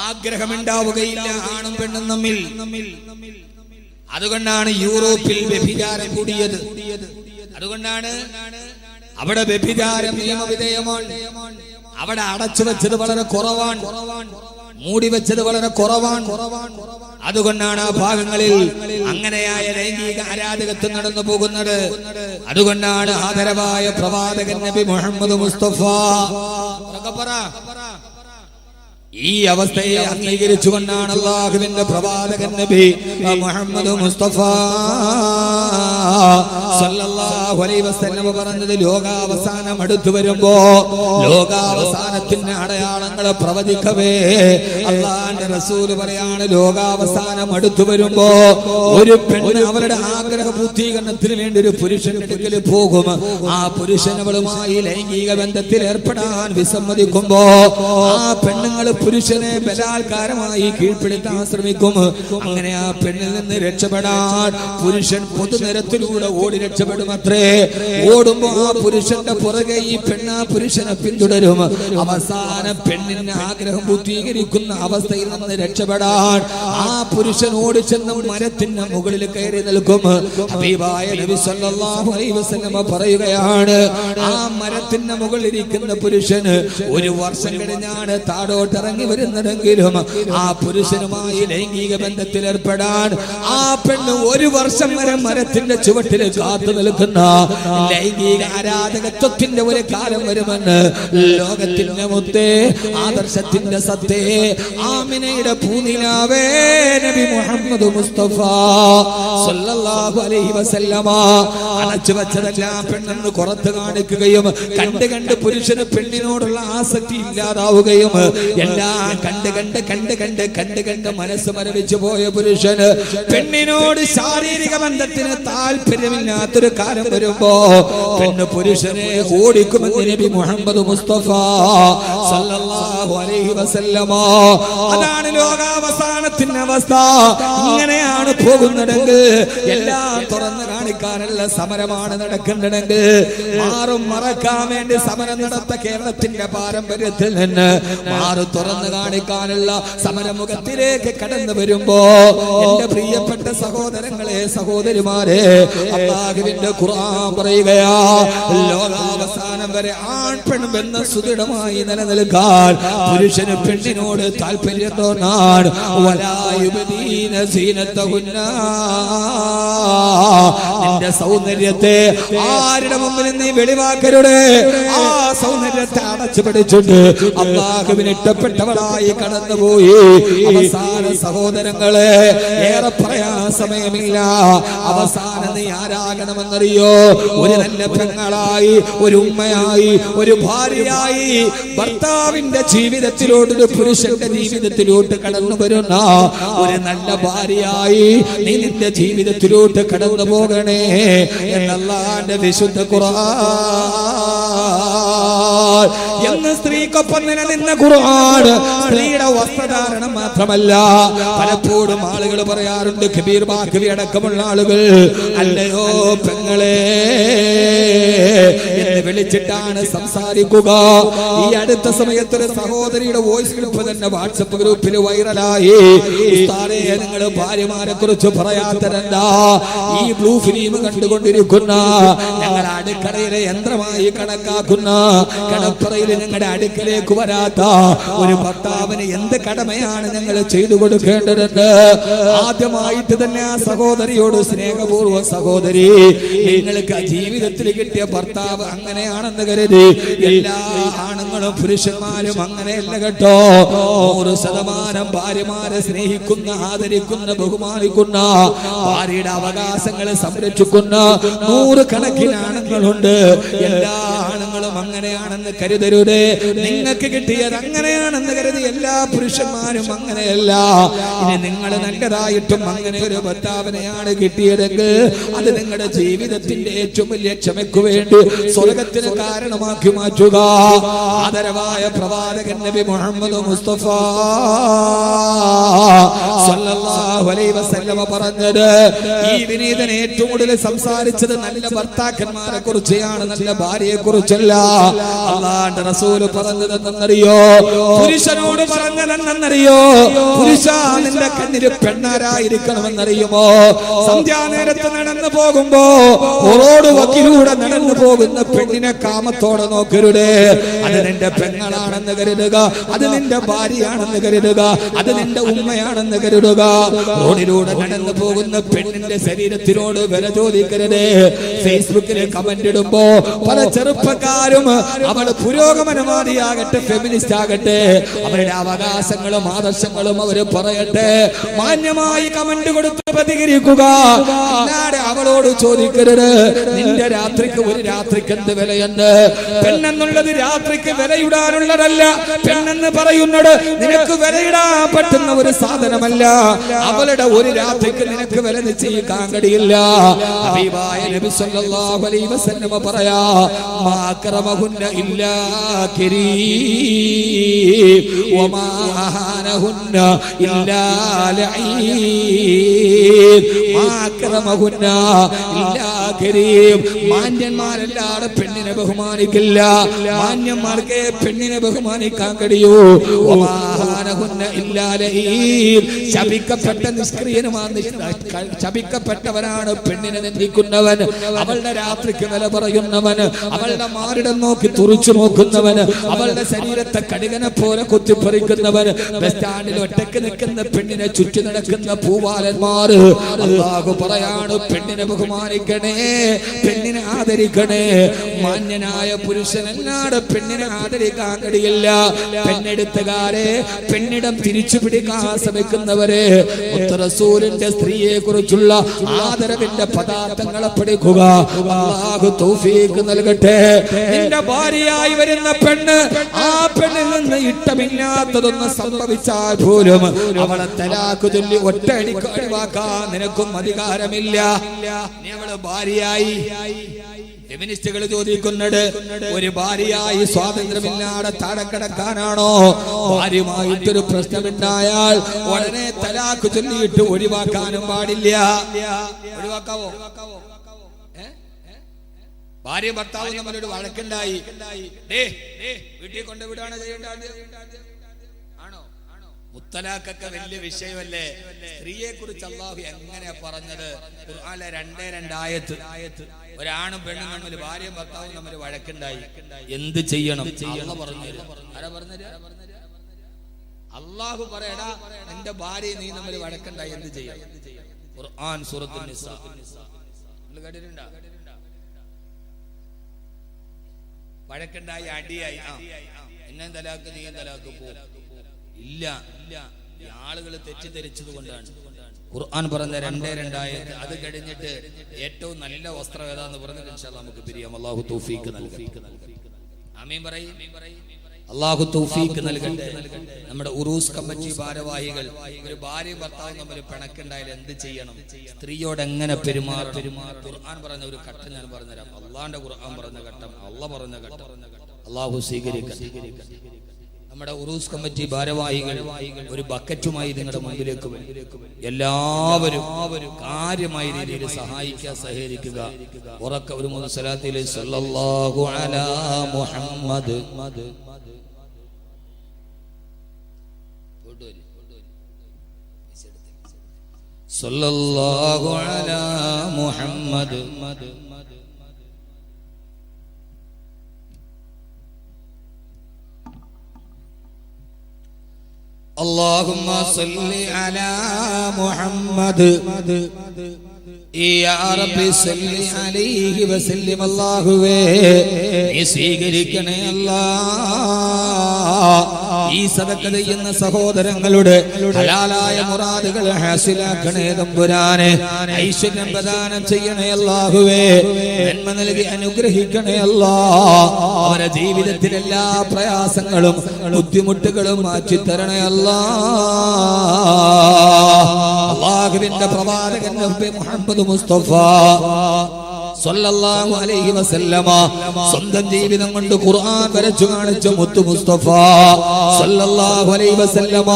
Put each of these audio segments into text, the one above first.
ആഗ്രഹമുണ്ടാവുകയില്ല ആണും പെണ്ണും തമ്മിൽ. അതുകൊണ്ടാണ് യൂറോപ്പിൽ വ്യഭിചാരം കൂടിയത്. അതുകൊണ്ടാണ് അവിടെ വ്യഭിചാരം നിയമവിധേയമാണ്. അവിടെ അടച്ചു വെച്ചത് വളരെ കുറവാണ്, മൂടി വെച്ചത് വളരെ കുറവാണ്. അതുകൊണ്ടാണ് ആ ഭാഗങ്ങളിൽ അങ്ങനെയായ ലൈംഗിക അരാജകത്വം നടന്നു പോകുന്നത്. അതുകൊണ്ടാണ് ആദരവായ പ്രവാചകൻ നബി മുഹമ്മദ് മുസ്തഫ ഈ അവസ്ഥയെ അംഗീകരിച്ചുകൊണ്ടാണ് അല്ലാഹുവിന്റെ പ്രവാചകൻ നബി മുഹമ്മദ് മുസ്തഫ സല്ലല്ലാഹു അലൈഹി വസല്ലം പറഞ്ഞത്, ലോകാവസാനം അടുത്തു വരുമ്പോ ലോകാവസാനത്തിന്റെ അടയാളങ്ങൾ പ്രവചിക്കവേ അല്ലാഹുവിന്റെ റസൂൽ പറയാണ്, ലോകാവസാനം അടുത്തു വരുമ്പോ ഒരു പെണ്ണ് അവരുടെ ആഗ്രഹ പൂർത്തീകരണത്തിന് വേണ്ടി ഒരു പുരുഷന്റെ അടുക്കൽ പോകും. ആ പുരുഷൻ അവളുമായി ലൈംഗിക ബന്ധത്തിൽ ഏർപ്പെടാൻ വിസമ്മതിക്കുമ്പോ ആ പെണ്ണുങ്ങൾ പുരുഷനെ ബലാത്കാരമായി കീഴ്പ്പെടുത്താൻ ശ്രമിക്കും. അങ്ങനെ ആ പെണ്ണിൽ നിന്ന് രക്ഷപ്പെടാൻ പുരുഷൻ പൊതുനിരത്തിലൂടെ ഓടി രക്ഷപ്പെടും അത്രേ. ഓടുമ്പോ ആ പുരുഷന്റെ പുറകെ ഈ പെണ്ണ് ആ പുരുഷനെ പിന്തുടരും. അവസാനം പെണ്ണിന്റെ ആഗ്രഹം പൂർത്തീകരിക്കുന്ന അവസ്ഥയിൽ നിന്ന് രക്ഷപ്പെടാൻ ആ പുരുഷൻ ഓടിച്ചെന്ന് മരത്തിന്റെ മുകളിൽ കയറി നിൽക്കും. ഹബീബായ നബി സല്ലല്ലാഹു അലൈഹി വസല്ലം പറയുകയാണ്, ആ മരത്തിന്റെ മുകളിൽ ഇരിക്കുന്ന പുരുഷന് ഒരു വർഷം കഴിഞ്ഞാണ് താഴോട്ട് ഇറങ്ങി വരുന്നതെങ്കിലും ആ പുരുഷനുമായി ലൈംഗിക ബന്ധത്തിൽ ഏർപ്പെടാൻ ആ പെണ്ണ് ഒരു വർഷം വരെ മരത്തിന്റെ ചുവട്ടിൽ കാത്തു നിൽക്കുന്ന ലൈംഗിക അരാജകത്വത്തിന്റെ ഒരു കാലം വരുമെന്ന് ലോകത്തിന്റെ മുത്തേ, ആദർശത്തിന്റെ സത്തേ, ആമിനയുടെ പൂനിലാവേ നബി മുഹമ്മദ് മുസ്തഫ സല്ലല്ലാഹു അലൈഹി വസല്ലമ അടച്ചു വെച്ചതെല്ലാം പെണ്ണെന്ന് പുറത്ത് കാണിക്കുകയും കണ്ട് കണ്ട് പുരുഷന് പെണ്ണിനോടുള്ള ആസക്തി ഇല്ലാതാവുകയും എല്ലാം കണ്ട് മനസ്സ് മരവിച്ചു പോയ പുരുഷന് പെണ്ണിനോട് ശാരീരിക ബന്ധത്തിന് താല്പര്യമില്ലാത്തൊരു കാലം വരുമ്പോ പെണ്ണ് പുരുഷനെ ഓടിക്കുമെന്ന് നബി മുഹമ്മദ് മുസ്തഫ സല്ലല്ലാഹു അലൈഹി വസല്ലമ. അതാണ് ലോകാവസാനത്തിന്റെ അവസ്ഥ. ഇങ്ങനെയാണ് പോകുന്നതെങ്കിൽ എല്ലാം തുറന്നു കാണിക്കാനുള്ള സമരമാണ് നടക്കുന്നുണ്ടെങ്കിൽ മാറും മറക്കാൻ വേണ്ടി സമരം നടത്ത കേരളത്തിന്റെ പാരമ്പര്യത്തിൽ നിന്ന് മാറു തുറന്നു കാണിക്കാനുള്ള സമരമുഖത്തിലേക്ക് കടന്നു വരുമ്പോ എന്റെ പ്രിയപ്പെട്ട സഹോദരങ്ങളെ, സഹോദരിമാരെ, അല്ലാഹുവിന്റെ ഖുർആൻ പറയുകയാ, ലോകാവസാനം വരെ ആൺ പെൺ ബന്ധം സുദൃഢമായി നിലനിൽക്കാൻ പുരുഷന് പെണ്ണിനോട് താല്പര്യം തോന്നാൻ വലായുബദീന സീനത്തഹുന്ന, നിന്റെ സൗന്ദര്യത്തെ ആരുടെ മുമ്പിൽ നീ വെളിവാക്കരുത്. ആ സൗന്ദര്യത്തെ അടച്ചു പിടിച്ചിട്ട് അല്ലാഹുവിന് ഇഷ്ടപ്പെട്ടവളായി കടന്നുപോയി. അവസാന സഹോദരങ്ങളെ, ഏറെ പറയാൻ സമയമില്ല. അവസാനം നീ ആരാകണമെന്നറിയോ? ഒരു നല്ല പെങ്ങളായി, ഒരു ഉമ്മയായി, ഒരു ഭാര്യയായി ഭർത്താവിന്റെ ജീവിതത്തിലോട്ട്, ഒരു പുരുഷന്റെ ജീവിതത്തിലോട്ട് കടന്നു വരുന്ന ഒരു നല്ല ഭാര്യയായി നീ നിന്റെ ജീവിതത്തിലോട്ട് കടന്നു പോകണേ എന്നല്ലാഹുവിന്റെ വിശുദ്ധ ഖുർആൻ എന്ന് സ്ത്രീക്കൊപ്പം നിലനിന്ന ഖുർആൻ സ്ത്രീയുടെ വസ്ത്രധാരണം മാത്രമല്ല. പലപ്പോഴും ആളുകൾ പറയാറുണ്ട്, കബീർ ബാഖവി അടക്കമുള്ള ആളുകൾ, അല്ലയോ പെങ്ങളെ എന്ന് വിളിച്ചിട്ടാണ് സംസാരിക്കുക. ഈ അടുത്ത സമയത്ത് ഒരു സഹോദരിയുടെ വോയിസ് ഗ്രൂപ്പ് തന്നെ വാട്സപ്പ് ഗ്രൂപ്പിൽ വൈറലായി. ഉസ്താദേ, നിങ്ങൾ ഭാര്യമാരെ കുറിച്ച് പറയാത്തതെന്താ? ഈ ബ്ലൂ ഫിലിം കണ്ടുകൊണ്ടിരിക്കുന്ന, ഞങ്ങളുടെ അടുക്കളയിലെ യന്ത്രമായി കണക്കാക്കുന്ന, കടപ്പറയിൽ ഞങ്ങളുടെ അടുക്കലേക്ക് വരാത്ത ഒരു ഭർത്താവിന് എന്ത് കടമയാണ് ഞങ്ങൾ ചെയ്തു കൊടുക്കേണ്ടതെന്ന് ആദ്യമായിട്ട് തന്നെ ആ സഹോദരിയോട് സ്നേഹപൂർവ്വം, സഹോദരി, നിങ്ങൾക്ക് ജീവിതത്തിൽ കിട്ടിയ ഭർത്താവ് അങ്ങനെയാണെന്ന് കരുതി എല്ലാ ആണുങ്ങളും പുരുഷന്മാരും അങ്ങനെയല്ല കേട്ടോ. 100% ഭാര്യമാരെ സ്നേഹിക്കുന്ന, ആദരിക്കുന്ന, ബഹുമാനിക്കുന്ന, ഭാര്യയുടെ അവകാശങ്ങളെ സംരക്ഷിക്കുന്ന 100 കണക്കിന് ആണുങ്ങളുണ്ട്. എല്ലാ ആണുങ്ങളും അങ്ങനെയാണെന്ന് കരുതരുതേ. നിങ്ങൾക്ക് കിട്ടിയത് അങ്ങനെയാണെന്ന് കരുതി എല്ലാ പുരുഷന്മാരും അങ്ങനെയല്ല. ഇനി നിങ്ങൾ നല്ലതായിട്ടും അങ്ങനെ ഒരു ഭർത്താവിനെയാണ് കിട്ടിയതെങ്കിൽ അത് നിങ്ങളുടെ ജീവിതത്തിന്റെ ഏറ്റവും വലിയ ക്ഷമയ്ക്ക് വേണ്ടി സ്വർഗത്തിന് കാരണമാക്കി മാറ്റുക. ആദരവായ പ്രവാചകൻ നബി മുഹമ്മദ് മുസ്തഫ സല്ലല്ലാഹു അലൈഹി വസല്ലം പറഞ്ഞത്, ഈ വിനീതൻ ഏറ്റവും കൂടുതൽ സംസാരിച്ചത് നല്ല ഭർത്താക്കന്മാരെ കുറിച്ചാണ്, നല്ല ഭാര്യയെ കുറിച്ചല്ല. അല്ലാഹുവിന്റെ റസൂൽ പറഞ്ഞതെന്നറിയോ? പുരുഷനോട് പറഞ്ഞതെന്നറിയോ? പുരുഷ, നിന്റെ കണ്ണിൽ പെണ്ണാരായിരിക്കണമെന്നറിയുമോ? സന്ധ്യാനേരത്ത് നടന്നു പോകുമ്പോ റോഡ് വക്കിലൂടെ നടന്നു പോകുന്ന പെണ്ണിനെ കാമത്തോടെ നോക്കരുതേ. അത് നിന്റെ പെങ്ങളാണെന്ന് കരുതുക, അത് നിന്റെ ഭാര്യയാണെന്ന് കരുതുക, അത് നിന്റെ ഉമ്മയാണെന്ന് കരുതുക. റോഡിലൂടെ നടന്നു പോകുന്ന പെണ്ണിന്റെ ശരീരത്തിനോട് വില ചോദിക്കരുത്. ഫേസ്ബുക്കിൽ കമന്റ് ഇടുമ്പോ പല ചെറുപ്പക്കാരും അവൾ പുരോഗമനവാദിയാകട്ടെ, ഫെമിനിസ്റ്റ് ആകട്ടെ, അവരുടെ അവകാശങ്ങളും ആദർശങ്ങളും അവര് പറയട്ടെ, മാന്യമായി കമന്റ് കൊടുത്ത് പ്രതികരിക്കുക. അല്ലാതെ അവളോട് ചോദിക്കരുത് നിന്റെ രാത്രിക്ക് ഒരു രാത്രിക്ക് എന്ത് വിലയുണ്ട്. പെണ്ണെന്നുള്ളത് രാത്രിക്ക് വിലയിടാനുള്ളതല്ല. പെണ്ണെന്ന് പറയുന്നത് നിനക്ക് വിലയിടാൻ പറ്റുന്ന ഒരു സാധനമല്ല. അവളുടെ ഒരു രാത്രിക്ക് നിനക്ക് വില നിശ്ചയിക്കാൻ കഴിയില്ല. ഹബീബായ നബി സല്ലല്ലാഹു അലൈഹി വസല്ലം പറയാ, മാ അക്രമഹുന്ന ഇല്ലാ കരീം വമാ അഹാനഹുന്ന ഇല്ലാ ലഈൻ. മാ അക്രമഹുന്ന ഇല്ലാ കരീം. മാന്യന്മാരല്ലാതെ പെണ്ണിനെ ബഹുമാനിക്കില്ല. മാന്യന്മാർക്ക് പെണ്ണിനെ ബഹുമാനിക്കാൻ കഴിയൂ. വമാ അഹാനഹുന്ന ഇല്ലാ ലഈൻ. ശപിക്കപ്പെട്ട നിഷ്ക്രിയനുമാണ്, ശപിക്കപ്പെട്ടവനാണ് പെണ്ണിനെ നിന്ദിക്കുന്നവൻ, അവളുടെ രാത്രിക്ക് വില പറയുന്നവൻ, അവളുടെ മാറിടം നോക്കി തുറിച്ചു നോക്കുന്നവൻ, അവളുടെ ശരീരത്തെ കടുകനെ പോലെ കുത്തിപ്പറിക്കുന്നവൻ, ബസ് സ്റ്റാൻഡിൽ ഒറ്റക്ക് നിൽക്കുന്ന പെണ്ണിനെ ചുറ്റി നടക്കുന്ന പൂവാലന്മാർ. അല്ലാഹു പറയാണ്, പെണ്ണിനെ ബഹുമാനിക്കണേ, പെണ്ണിനെ ആദരിക്കണേ. മാന്യനായ പുരുഷനല്ലാതെ പെണ്ണിനെ ആദരിക്കാൻ കഴിയില്ല. പെണ്ണെടുത്തുകാരെ, പെണ്ണിടം തിരിച്ചു പിടിക്കാൻ ശ്രമിക്കുന്നവരെ, റസൂലിന്റെ സ്ത്രീയെ കുറിച്ചുള്ള ആദരവിന്റെ പദാർത്ഥങ്ങളെ പഠിക്കുക. അല്ലാഹു തൗഫീഖ് നൽകട്ടെ. നിന്റെ ഭാര്യയായി വരുന്ന പെണ്ണ്, ആ പെണ്ണിൽ നിന്ന് ഇഷ്ടമില്ലാത്തതൊന്ന് സംഭവിച്ചാൽ പോലും അവളെ തലാഖ് ചൊല്ലി ഒറ്റയടിക്ക് ഒഴിവാക്കാൻ നിനക്കും അധികാരമില്ല. നീ അവളെ ഭാര്യയായി, ഫെമിനിസ്റ്റുകൾ ചോദിക്കുന്നത്, ഒരു ഭാര്യയായി സ്വാതന്ത്ര്യമില്ലാതെ താഴെ കിടക്കാനാണോ? ഭാര്യയുമായിട്ടൊരു പ്രശ്നമുണ്ടായാൽ ഉടനെ തലാഖ് ചൊല്ലിയിട്ട് ഒഴിവാക്കാനും പാടില്ല. ഒഴിവാക്കാവോ? ഭാര്യ ഭർത്താവ് തമ്മിലൊരു വഴക്കുണ്ടായി, വീട്ടിൽ കൊണ്ടുവിടാണ് ചെയ്യേണ്ടത് ആണോ? മുത്തലാഖൊക്കെ വലിയ വിഷയമല്ലേ? സ്ത്രീയെ കുറിച്ച് അല്ലാഹു എങ്ങനെയാ പറഞ്ഞത്? ഖുർആനിലെ 2 ആയത്ത്. ഒരാണും പെണ്ണും തമ്മിൽ, ഭാര്യയും ഭർത്താവും തമ്മിൽ വഴക്കുണ്ടായി, എന്ത് ചെയ്യണം? അല്ലാഹു പറഞ്ഞു. ആരാ പറഞ്ഞത്? അല്ലാഹു പറയടാ, നിന്റെ ഭാര്യ നീ തമ്മിൽ വഴക്കുണ്ടായി, എന്ത് ചെയ്യണം? ഖുർആൻ സൂറത്തുൻ നിസാ. നിങ്ങൾ കേട്ടിട്ടുണ്ടോ? വഴക്കുണ്ടായി, അടിയായി, എന്നെ തലാക്ക്, നീ തലാക്ക് പോ. ഇല്ല, ആളുകൾ തെറ്റിദ്ധരിച്ചത് കൊണ്ടാണ് ഖുർആൻ പറഞ്ഞ 2 ആയത്ത്. അത് കഴിഞ്ഞിട്ട് ഏറ്റവും നല്ല വസ്ത്രം ഏതാന്ന് പറഞ്ഞിട്ട് ഇൻഷാ അല്ലാഹ് നമുക്ക് പിരിയാം. അല്ലാഹു തൗഫീഖ് നൽകട്ടെ. ആമീൻ പറയ്. അല്ലാഹു തൗഫീഖ് നൽകട്ടെ. നമ്മുടെ ഉറൂസ് കമ്മിറ്റി ഭാരവാഹികൾ, ഒരു ഭാര്യയും ഭർത്താവും തമ്മിൽ പിണക്കുണ്ടായാൽ എന്ത് ചെയ്യണം? സ്ത്രീയോട് എങ്ങനെ പെരുമാറണം? ഖുർആൻ പറഞ്ഞ ഒരു ഘട്ടം ഞാൻ പറഞ്ഞുതരാം. അള്ളാന്റെ ഖുർആൻ പറഞ്ഞ ഘട്ടം, അള്ളാഹ് പറഞ്ഞ ഘട്ടം. അല്ലാഹു സ്വീകരിക്കട്ടെ. നമ്മുടെ ഉറൂസ് കമ്മിറ്റി ഭാരവാഹികൾ ഒരു ബക്കറ്റുമായി നിങ്ങളുടെ മുമ്പിലേക്ക് വരും. എല്ലാവരും കാര്യമായ രീതിയിൽ സഹായിക്കുക, സഹകരിക്കുക. ഉറക്ക ഒരു സ്വലാത്തിൽ സല്ലല്ലാഹു അലാ മുഹമ്മദ്, സല്ലല്ലാഹു അലാ മുഹമ്മദ്. اللهم صل على محمد يا رب صل عليه وسلم. അല്ലാഹുവേ, നീ സ്വീകരിക്കണേ അല്ലാഹ്. ഈ സദഖ ചെയ്യുന്ന സഹോദരങ്ങളുടെ ഹലാലായ മുറാദുകൾ ഹാസിലാക്കണേ തമ്പുരാനെ. ഐശ്വര്യം പ്രദാനം ചെയ്യണേ അല്ലാഹുവേ. നന്മ നൽകി അനുഗ്രഹിക്കണേ അല്ലാഹ്. അവരുടെ ജീവിതത്തിലെ എല്ലാ പ്രയാസങ്ങളും ബുദ്ധിമുട്ടുകളും മാറ്റിത്തരണേ അല്ലാഹ്. അല്ലാഹുവിന്റെ പ്രവാചകൻ നബി മുഹമ്മദ് മുസ്തഫ സല്ലല്ലാഹു അലൈഹി വസല്ലമ സ്വന്തം ജീവിതം കൊണ്ട് ഖുർആൻ വരച്ചു കാണിച്ച മുത്തു മുസ്തഫ സല്ലല്ലാഹു അലൈഹി വസല്ലമ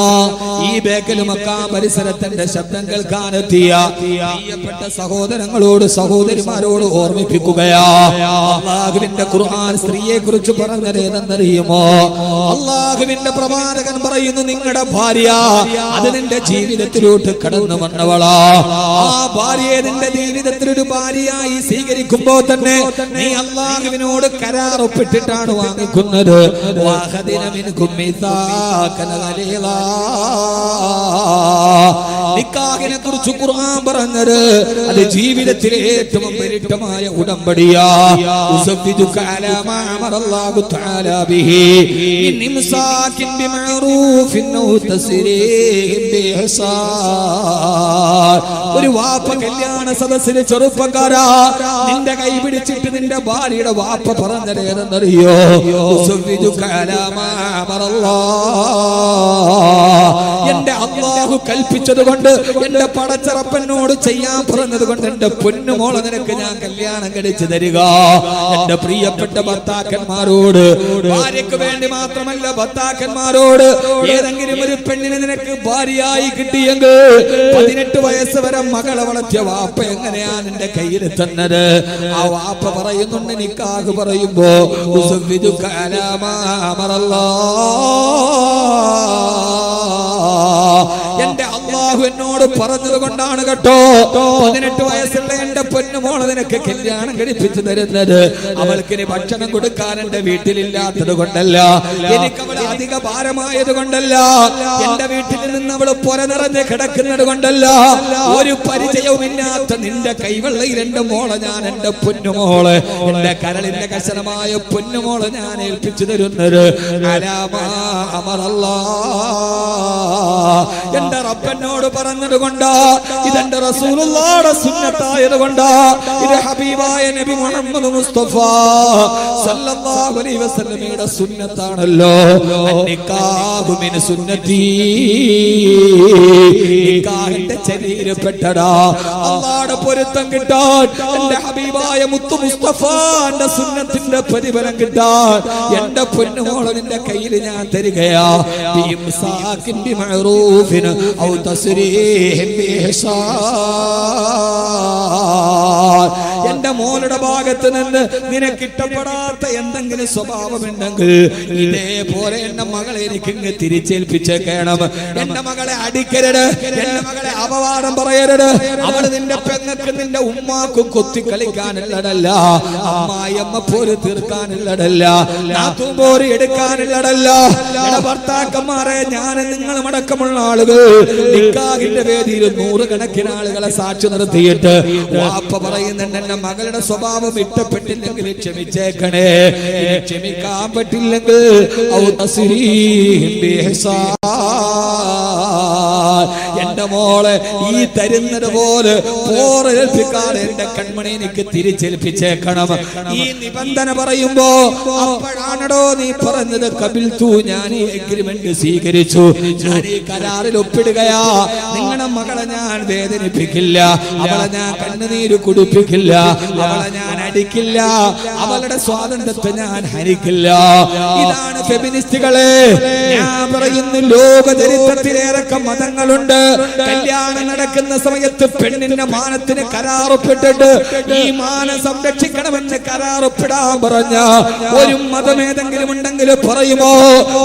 ഈ ബേക്കലുമക്കാ പരിസരത്തിന്റെ ശബ്ദം കേൾക്കാനെത്തിയ പ്രിയപ്പെട്ട സഹോദരങ്ങളോട് സഹോദരിമാരോട് ഓർമ്മിപ്പിക്കുകയാ. അല്ലാഹുവിന്റെ ഖുർആൻ സ്ത്രീയെ കുറിച്ച് പറഞ്ഞത് ഏതെന്നറിയുമോ? അല്ലാഹുവിന്റെ പ്രവാചകൻ പറയുന്നു, നിങ്ങളുടെ ഭാര്യ അത് നിന്റെ ജീവിതത്തിലോട്ട് കടന്നു വന്നവളാ. ആ ഭാര്യയെ നിന്റെ ജീവിതത്തിൽ ഒരു ഭാര്യയായി സ്വീകരിക്കുമ്പോ തന്നെ നീ അല്ലാഹുവിനോട് കരാർ ഒപ്പിട്ടിട്ടാണ് വാങ്ങിക്കുന്നത്. നിക്കാഹിനെ കുറിച്ച് ഖുർആൻ പറഞ്ഞത് അത് ജീവിതത്തിലെ ഏറ്റവും പരിട്ടമായ ഉടമ്പടിയാ. ഒരു വാപ്പ കല്യാണ സദസ്സിലെ ചെറുപ്പക്കാരാ നിന്റെ കൈ പിടിച്ചിട്ട് നിന്റെ ഭാര്യയുടെ വാപ്പ പറഞ്ഞതേതെന്നറിയോ? എന്റെ അല്ലാഹു കൽപ്പിച്ചത് കൊണ്ട്, എന്റെ പടച്ചറപ്പനോട് ചെയ്യാൻ പറഞ്ഞത് കൊണ്ട് എന്റെ പൊന്നുമോളെ നിനക്ക് ഞാൻ കല്യാണം കഴിച്ചു തരിക. എന്റെ പ്രിയപ്പെട്ട ഭർത്താക്കന്മാരോട്, ഭാര്യക്ക് വേണ്ടി മാത്രമല്ല ഭർത്താക്കന്മാരോട്, ഏതെങ്കിലും ഒരു പെണ്ണിനെ നിനക്ക് ഭാര്യയായി കിട്ടിയെങ്കിൽ 18 വയസ്സ് വരെ മകളെ വളർത്തിയ വാപ്പ എങ്ങനെയാ നിന്റെ കയ്യിൽ തന്നത്? ആ വാപ്പ പറയുന്നുണ്ട് നിക്കാഹ് പറയുമ്പോ എന്റെ അല്ലാഹു എന്നോട് പറഞ്ഞത് കൊണ്ടാണ് കേട്ടോ 18 വയസ്സുള്ള എന്റെ പൊന്നുമോളെ നിനക്ക് കല്യാണം കഴിപ്പിച്ചു തരുന്നത്. അവൾക്ക് ഇനി ഭക്ഷണം കൊടുക്കാൻ എന്റെ വീട്ടിലില്ലാത്തത് കൊണ്ടല്ല, എനിക്ക് അവളെ അധിക ഭാരമായത് കൊണ്ടല്ല, എന്റെ വീട്ടിൽ നിന്ന് അവള് പൊര നിറഞ്ഞ് കിടക്കുന്നത് കൊണ്ടല്ല, ഒരു പരിചയവുമില്ലാത്ത നിന്റെ കൈവെള്ളയിൽ എന്റെ മോളെ ഞാൻ, എന്റെ പൊന്നുമോളെ, എന്റെ കരളിന്റെ കശനമായ പൊന്നുമോളെ ഞാൻ ഏൽപ്പിച്ചു തരുന്നത് എന്റെ റബ്ബനോട് പറഞ്ഞത് കൊണ്ടാ, ഇതെന്റെ റസൂലുള്ളാഹിയുടെ സുന്നത്തായത് കൊണ്ടാ, ഇത് ഹബീബായ നബി മുഹമ്മദ് മുസ്തഫ സല്ലല്ലാഹു അലൈഹി വസല്ലമയുടെ സുന്നത്താണല്ലോ. നിക്കാഹു മിൻ സുന്നത്തി, നിക്കാഹിന്റെ ചരിയിൽപ്പെട്ടടാ. അല്ലാഹുവിന്റെ പൊരുത്തം കിട്ടാൻ, എന്റെ ഹബീബായ മുത്തു മുസ്തഫാന്റെ സുന്നത്തിന്റെ പ്രതിഫലം കിട്ടാൻ എന്റെ പൊന്നുമോളെ നിന്റെ കയ്യിൽ ഞാൻ തരികയാ. ബിഇംസാകിൻ ബിമഅറൂഫിൻ ഔ തസ്രീഹിൻ ബിഇഹ്സാൻ. എന്റെ മോളുടെ ഭാഗത്ത് നിന്ന് നിനക്ക് ഇഷ്ടപ്പെടാത്ത എന്തെങ്കിലും സ്വഭാവമുണ്ടെങ്കിൽ ഇതേപോലെ എന്റെ മകളെ എനിക്ക് ഇങ്ങ് തിരിച്ചേൽപ്പിച്ചേക്കണം. എന്റെ മകളെ അടിക്കരുത്, എന്റെ മകളെ അപവാദം പറയരുത്. അവള് നിന്റെ പെങ്ങൾക്ക് നിന്റെ ഉമ്മാക്കും കൊത്തി കളിക്കാനുള്ളതല്ല, അമ്മായിയമ്മ പോര് തീർക്കാനുള്ളതല്ല, നാത്തൂമ്പോര് എടുക്കാനുള്ളതല്ല. ഭർത്താക്കന്മാരെ ഞാൻ നിങ്ങളും അടക്കമുള്ള ആളുകൾ നിക്കാഹിന്റെ വേദിയിൽ 100 കണക്കിന് ആളുകളെ സാക്ഷി നിർത്തിയിട്ട് വാപ്പ പറയുന്നുണ്ട്, എന്റെ മകളുടെ സ്വഭാവം ഇഷ്ടപ്പെട്ടില്ലെങ്കിൽ ക്ഷമിച്ചേക്കണേ, ക്ഷമിക്കാൻ പറ്റില്ലെങ്കിൽ എന്റെ മോളെ ഈ തരുന്നത് പോലെ പോറേൽപ്പിക്കാതെ എന്റെ കൺമണി എനിക്ക് തിരിച്ചേൽപ്പിച്ചേക്കണം. ഈ നിബന്ധന പറയുമ്പോ അപ്പോഴാണോ നീ പറഞ്ഞത് കബിൽതു, ഞാൻ ഈ എഗ്രിമെന്റ് സ്വീകരിച്ചു, ഞാൻ ഈ കരാറിൽ ഒപ്പിടുകയാ. നിങ്ങളുടെ മകളെ ഞാൻ വേദനിപ്പിക്കില്ല, അവളെ ഞാൻ കണ്ണുനീര് കുടിപ്പിക്കില്ല, അവളെ ഞാൻ അടിക്കില്ല, അവളുടെ സ്വാതന്ത്ര്യത്തെ ഞാൻ ഹരിക്കില്ല. ഇതാണ് ഫെമിനിസ്റ്റുകളെ. ഞാൻ പറയുന്നു, ലോക ചരിത്രത്തിലേറെക്കെ മതങ്ങളുണ്ട്. കല്യാണം നടക്കുന്ന സമയത്ത് പെണ്ണിന്റെ മാനത്തിന് കരാറൊപ്പിട്ടിട്ട് ഈ മാനം സംരക്ഷിക്കണമെന്ന് കരാറൊപ്പിടാൻ പറഞ്ഞ ഒരു മതം ഏതെങ്കിലും ഉണ്ടെങ്കിൽ പറയുമോ?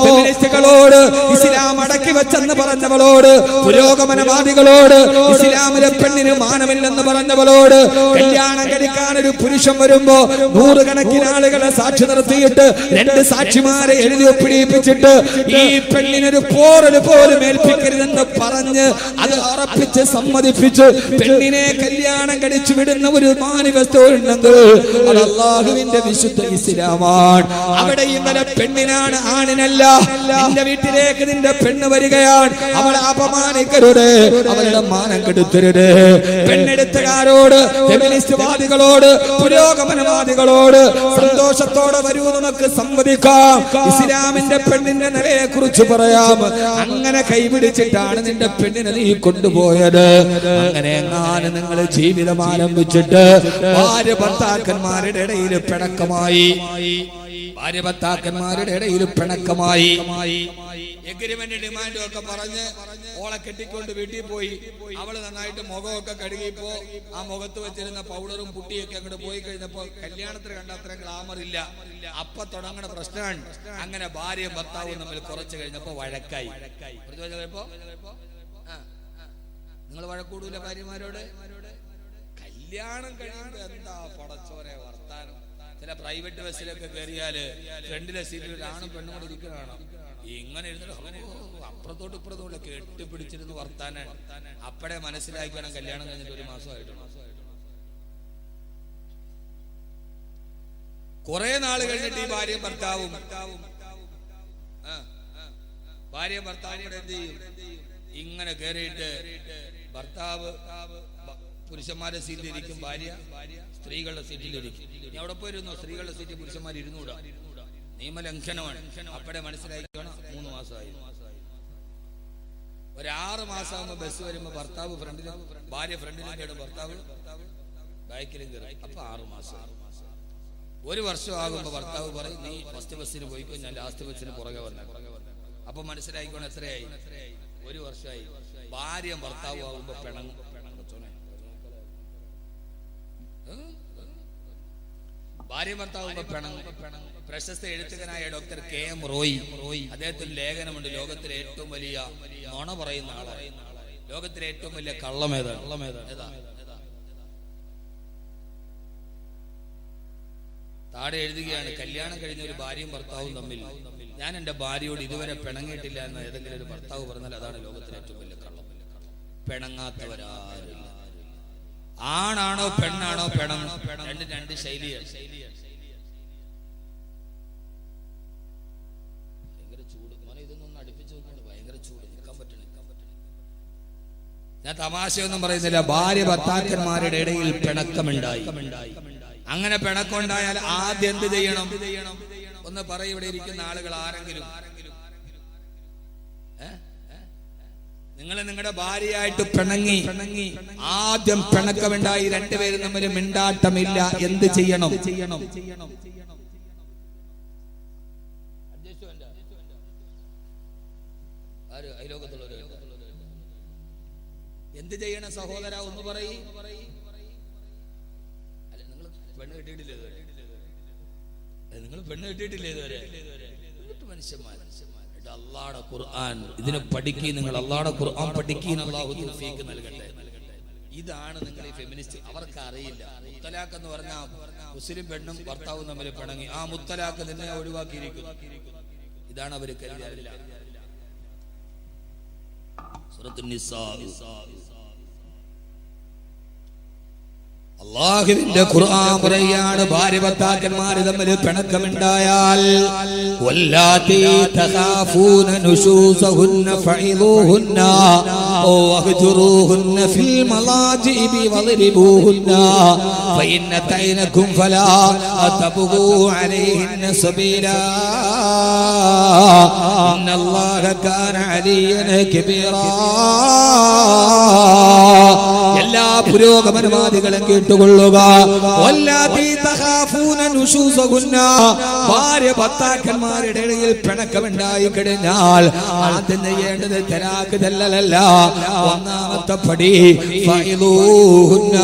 ഫെമിനിസ്റ്റുകളോട്, ഇസ്ലാം അടക്കി വെച്ചെന്ന് പറഞ്ഞവളോട്, പുരോഗമനവാദികളോട്, ഇസ്ലാമിലെ പെണ്ണിന് മാനമില്ലെന്ന് പറഞ്ഞവളോട്, കല്യാണം കഴിക്കാൻ ഒരു പുരുഷൻ വരുമ്പോ 100 കണക്കിന് ആളുകളെ സാക്ഷി നിർത്തിയിട്ട് 2 സാക്ഷിമാരെ എഴുതി ഒപ്പിടിപ്പിച്ചിട്ട് ഈ പെണ്ണിനൊരു പോറല് പോലും ഏൽപ്പിക്കരുതെന്ന് പറഞ്ഞ് അത് ഉറപ്പിച്ച് സമ്മതിപ്പിച്ച് പെണ്ണിനെ കല്യാണം കഴിച്ചു വിടുന്ന ഒരു മാനിഫെസ്റ്റോ ഉണ്ടെങ്കിൽ അത് അല്ലാഹുവിന്റെ വിശുദ്ധ ഇസ്ലാമാണ്. അവിടെ ഇന്നലെ പെണ്ണിനാണ്, ആണിനല്ല. നിന്റെ വീട്ടിലേക്ക് നിന്റെ പെണ്ണ് വരികയാണ്, അവളെ അപമാനിക്കരുത്, അവളുടെ മാനം കെടുത്തരുത്. പെണ്ണെടുത്തുകാരോട്, ഫെമിനിസ്റ്റ് വാദികളോട്, പുരോഗമനവാദികളോട് സന്തോഷത്തോടെ വരൂ, നമുക്ക് സംവദിക്കാം, ഇസ്ലാമിന്റെ പെണ്ണിന്റെ നിലയെ കുറിച്ച് പറയാം. അങ്ങനെ കൈപിടിച്ചിട്ടാണ് നിന്റെ പെണ്ണിനെ നീ കൊണ്ടുപോയത്. അങ്ങനെ എങ്ങാനും നിങ്ങൾ ജീവിതം ആരംഭിച്ചിട്ട് ഭാര്യ ഭർത്താക്കന്മാരുടെ ഇടയിൽ പിണക്കമായി, എഗ്രിമെന്റ് ഡിമാൻഡും ഒക്കെ പറഞ്ഞ് ഓളെ കെട്ടിക്കൊണ്ട് വീട്ടിൽ പോയി. അവള് നന്നായിട്ട് മുഖമൊക്കെ കഴുകിയപ്പോ ആ മുഖത്ത് വെച്ചിരുന്ന പൗഡറും പുട്ടിയൊക്കെ അങ്ങോട്ട് പോയി കഴിഞ്ഞപ്പോ കല്യാണത്തിന് കണ്ട അത്രയും ഗ്ലാമർ ഇല്ല. അപ്പൊ തുടങ്ങണ പ്രശ്നമാണ്. അങ്ങനെ ഭാര്യയും ഭർത്താവും തമ്മിൽ കുറച്ച് കഴിഞ്ഞപ്പോ വഴക്കായി. നിങ്ങൾ വഴക്കൂടൂല ഭാര്യമാരോട്? കല്യാണം കഴിയുമ്പോ എന്താ പടച്ചോരെ വർത്താനം. ചില പ്രൈവറ്റ് ബസ്സിലൊക്കെ കയറിയാല് ഫ്രണ്ടിലെ സീറ്റിൽ ഒരാണും പെണ്ണും കൂടെ ഇരിക്കണാണ്. ഇങ്ങനെ ഇരുന്നിട്ട് അപ്പുറത്തോട്ട് ഇപ്പുറത്തോട്ട് കെട്ടിപ്പിടിച്ചിരുന്ന് വർത്താനാണ്. അപ്പടെ മനസ്സിലാക്കണം കല്യാണം കഴിഞ്ഞിട്ട് 1 മാസമായിട്ടുണ്ട്. കുറെ നാൾ കഴിഞ്ഞിട്ട് ഈ ഭാര്യയും ഭർത്താവും കൂടെ എന്ത് ചെയ്യും? ഇങ്ങനെ കയറിയിട്ട് ഭർത്താവ് പുരുഷന്മാരുടെ സീറ്റിലിരിക്കും, ഭാര്യ സ്ത്രീകളുടെ സീറ്റിലിരിക്കും. ഇനി അവിടെ പോയിരുന്നു സ്ത്രീകളുടെ സീറ്റിൽ പുരുഷന്മാർ ഇരുന്നൂടാ, നിയമലംഘനമാണ്. അപ്പടെ മനസ്സിലാക്കണം 3 മാസമായി. ഒരു 6 മാസമാകുമ്പോ ബസ് വരുമ്പോ ഭർത്താവ് ഫ്രണ്ടിലും ഭാര്യ ഫ്രണ്ടിലും കയറും, ഭർത്താവ് ബാക്കിലും കയറും. അപ്പൊ 6 മാസം. 1 വർഷം ആകുമ്പോ ഭർത്താവ് പറയും നീ ഫസ്റ്റ് ബസ്സിന് പോയിക്കോ, ഞാൻ ലാസ്റ്റ് ബസ്സിന് പുറകെ വന്ന. അപ്പൊ മനസ്സിലായിക്കോണം എത്രയായി? 1 വർഷമായി. ഭാര്യയും ഭർത്താവും ആകുമ്പോ പിണങ്ങും. ഭാര്യ ഭർത്താവുമ്പോ പിണങ്ങും. പ്രശസ്ത എഴുത്തുകാരനായ ഡോക്ടർ KM റോയി, അദ്ദേഹത്തിന് ലേഖനമുണ്ട്. ലോകത്തിലെ ഏറ്റവും വലിയ നുണ പറയുന്ന ആളാണ്. ലോകത്തിലെ ഏറ്റവും വലിയ കള്ളമേതാണ്? താഴെ എഴുതുകയാണ്, കല്യാണം കഴിഞ്ഞ ഒരു ഭാര്യയും ഭർത്താവും തമ്മിൽ ഞാൻ എന്റെ ഭാര്യയോട് ഇതുവരെ പിണങ്ങിയിട്ടില്ല എന്ന് ഏതെങ്കിലും ഒരു ഭർത്താവ് പറഞ്ഞാൽ അതാണ് ലോകത്തിലെ ഏറ്റവും വലിയ കള്ളം. പിണങ്ങാത്തവരാരില്ല. ആണാണോ പെണ്ണാണോ പിണങ്ങും. രണ്ട് ശൈലിയാണ്. ഭയങ്കര ചൂട്. ഇതൊന്നും അടുപ്പിച്ച് നോക്കിയാണ് ഭയങ്കര ചൂട്, നിൽക്കാൻ പറ്റണ. ഞാൻ തമാശയൊന്നും പറയുന്നില്ല. ഭാര്യ ഭർത്താക്കന്മാരുടെ ഇടയിൽ പിണക്കമുണ്ടായി. അങ്ങനെ പിണക്കമുണ്ടായാൽ ആദ്യം എന്ത് ചെയ്യണം? ഒന്ന് പറയും. ഇവിടെ ഇരിക്കുന്ന ആളുകൾ ആരെങ്കിലും നിങ്ങൾ നിങ്ങളുടെ ഭാര്യയായിട്ട് പിണങ്ങി, ആദ്യം പിണക്കമുണ്ടായി, രണ്ടുപേരും തമ്മിൽ മിണ്ടാട്ടമില്ല, എന്ത് ചെയ്യണം? എന്ത് ചെയ്യണം സഹോദര? ഒന്ന് പറയ്. പെണ്ണ് കിട്ടിയിട്ടില്ലേ ഇതുവരെ? നിങ്ങൾ പെണ്ണ് കിട്ടിയിട്ടില്ലേ ഇതുവരെ? മനുഷ്യന്മാർ അല്ലാഹുവിന്റെ ഖുർആൻ ഇതിനെ പഠിക്കുക. നിങ്ങൾ അല്ലാഹുവിന്റെ ഖുർആൻ പഠിക്കുക. അല്ലാഹു തൗഫീഖ് നൽകട്ടെ. ഇതാണ് നിങ്ങൾ ഈ ഫെമിനിസ്റ്റ്. അവർക്ക് അറിയില്ല. മുത്തലാഖ് എന്ന് പറഞ്ഞാൽ മുസ്ലിം പെണ്ണും ഭർത്താവും തമ്മിൽ പിണങ്ങി, ആ മുത്തലാഖ് നിന്നെ ഒഴിവാക്കിയിരിക്കുന്നു. ഇതാണ് അവർ കരുതിയില്ല. സൂറത്തുൻ നിസാ. അല്ലാഹുവിന്റെ ഖുർആൻ പറയാണ്, ഭാര്യ ഭർത്താക്കന്മാർ തമ്മിൽ പിണക്കമുണ്ടായാൽ വല്ലാത്തി തഖാഫൂന നുശൂസഹുന്ന ഫഇദൂഹുന്ന വഹ്ജുറൂഹുന്ന ഫിൽ മലാജിഇ വദ്രിബൂഹുന്ന ഫഇന്ന തൈനകും ഫലാ തബ്ഗൂ അലൈഹിന്ന സബീലാ ഇന്നല്ലാഹ കാന അലിയൻ കബീറാ. എല്ലാ പുരോഗമനവാദികളും കേട്ടുകൊള്ളുക. ഭാര്യ ഭർത്താക്കന്മാരുടെ ഇടയിൽ പിണക്കമുണ്ടായി കഴിഞ്ഞാൽ ആദ്യം ചെയ്യേണ്ടത് തലാഖ് തല്ലലല്ല. ഒന്നാമത്തെ പടി ഫഇദൂഹുന്ന.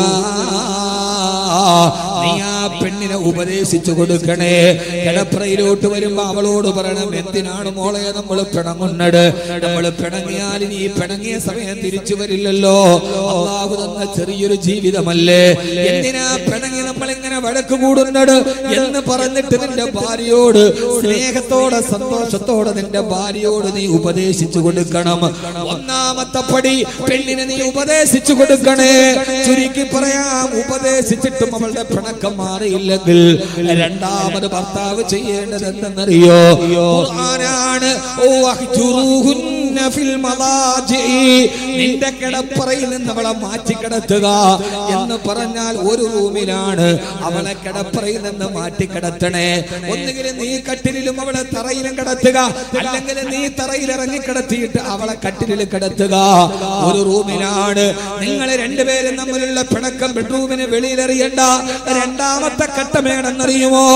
നീ ആ പെണ്ണിനെ ഉപദേശിച്ചു കൊടുക്കണേ. കിടപ്പറയിലോട്ട് വരുമ്പോ അവളോട് പറയണം, എന്തിനാണ് മോളെ നമ്മൾ പിണങ്ങുന്നത്? നമ്മൾ പിണങ്ങിയാൽ നീ പിണങ്ങിയ സമയം തിരിച്ചു വരില്ലല്ലോ. അല്ലാഹു തന്ന ചെറിയൊരു ജീവിതമല്ലേ, എന്തിനാ പിണങ്ങി നമ്മൾ ഇങ്ങനെ വഴക്ക് കൂടുന്നത് എന്ന് പറഞ്ഞിട്ട് നിന്റെ ഭാര്യയോട് സ്നേഹത്തോടെ സന്തോഷത്തോടെ നിന്റെ ഭാര്യയോട് നീ ഉപദേശിച്ചു കൊടുക്കണം. ഒന്നാമത്തെ പടി പെണ്ണിനെ നീ ഉപദേശിച്ചു കൊടുക്കണേ. ചുരുക്കി പറയാം, ഉപദേശിച്ചിട്ടും അവളുടെ പിണക്കം മാറിയില്ലെങ്കിൽ രണ്ടാമത് ഭർത്താവ് ചെയ്യേണ്ടത് എന്തെന്നറിയോ? ഖുർആനാണ്. നിന്റെ കിടപ്പറയിൽ നിന്ന് അവളെ മാറ്റി കിടത്തുക എന്ന് പറഞ്ഞാൽ ഒരു റൂമിലാണ് അവളെ കിടപ്പറയിൽ നിന്ന് മാറ്റി കിടത്തണേ. ഒന്നുകിൽ നീ കട്ടിലും അവളെ തറയിലും കിടത്തുക, അല്ലെങ്കിൽ നീ തറയിൽ ഇറങ്ങി കിടത്തിയിട്ട് അവളെ കട്ടിലിൽ കിടത്തുക. ഒരു റൂമിലാണ്. നിങ്ങൾ രണ്ടുപേരും തമ്മിലുള്ള പിണക്കം ബെഡ്റൂമിന് വെളിയിലെറിയണ്ട. രണ്ടാമത്തെ ഘട്ടമേണെന്നറിയുമോ?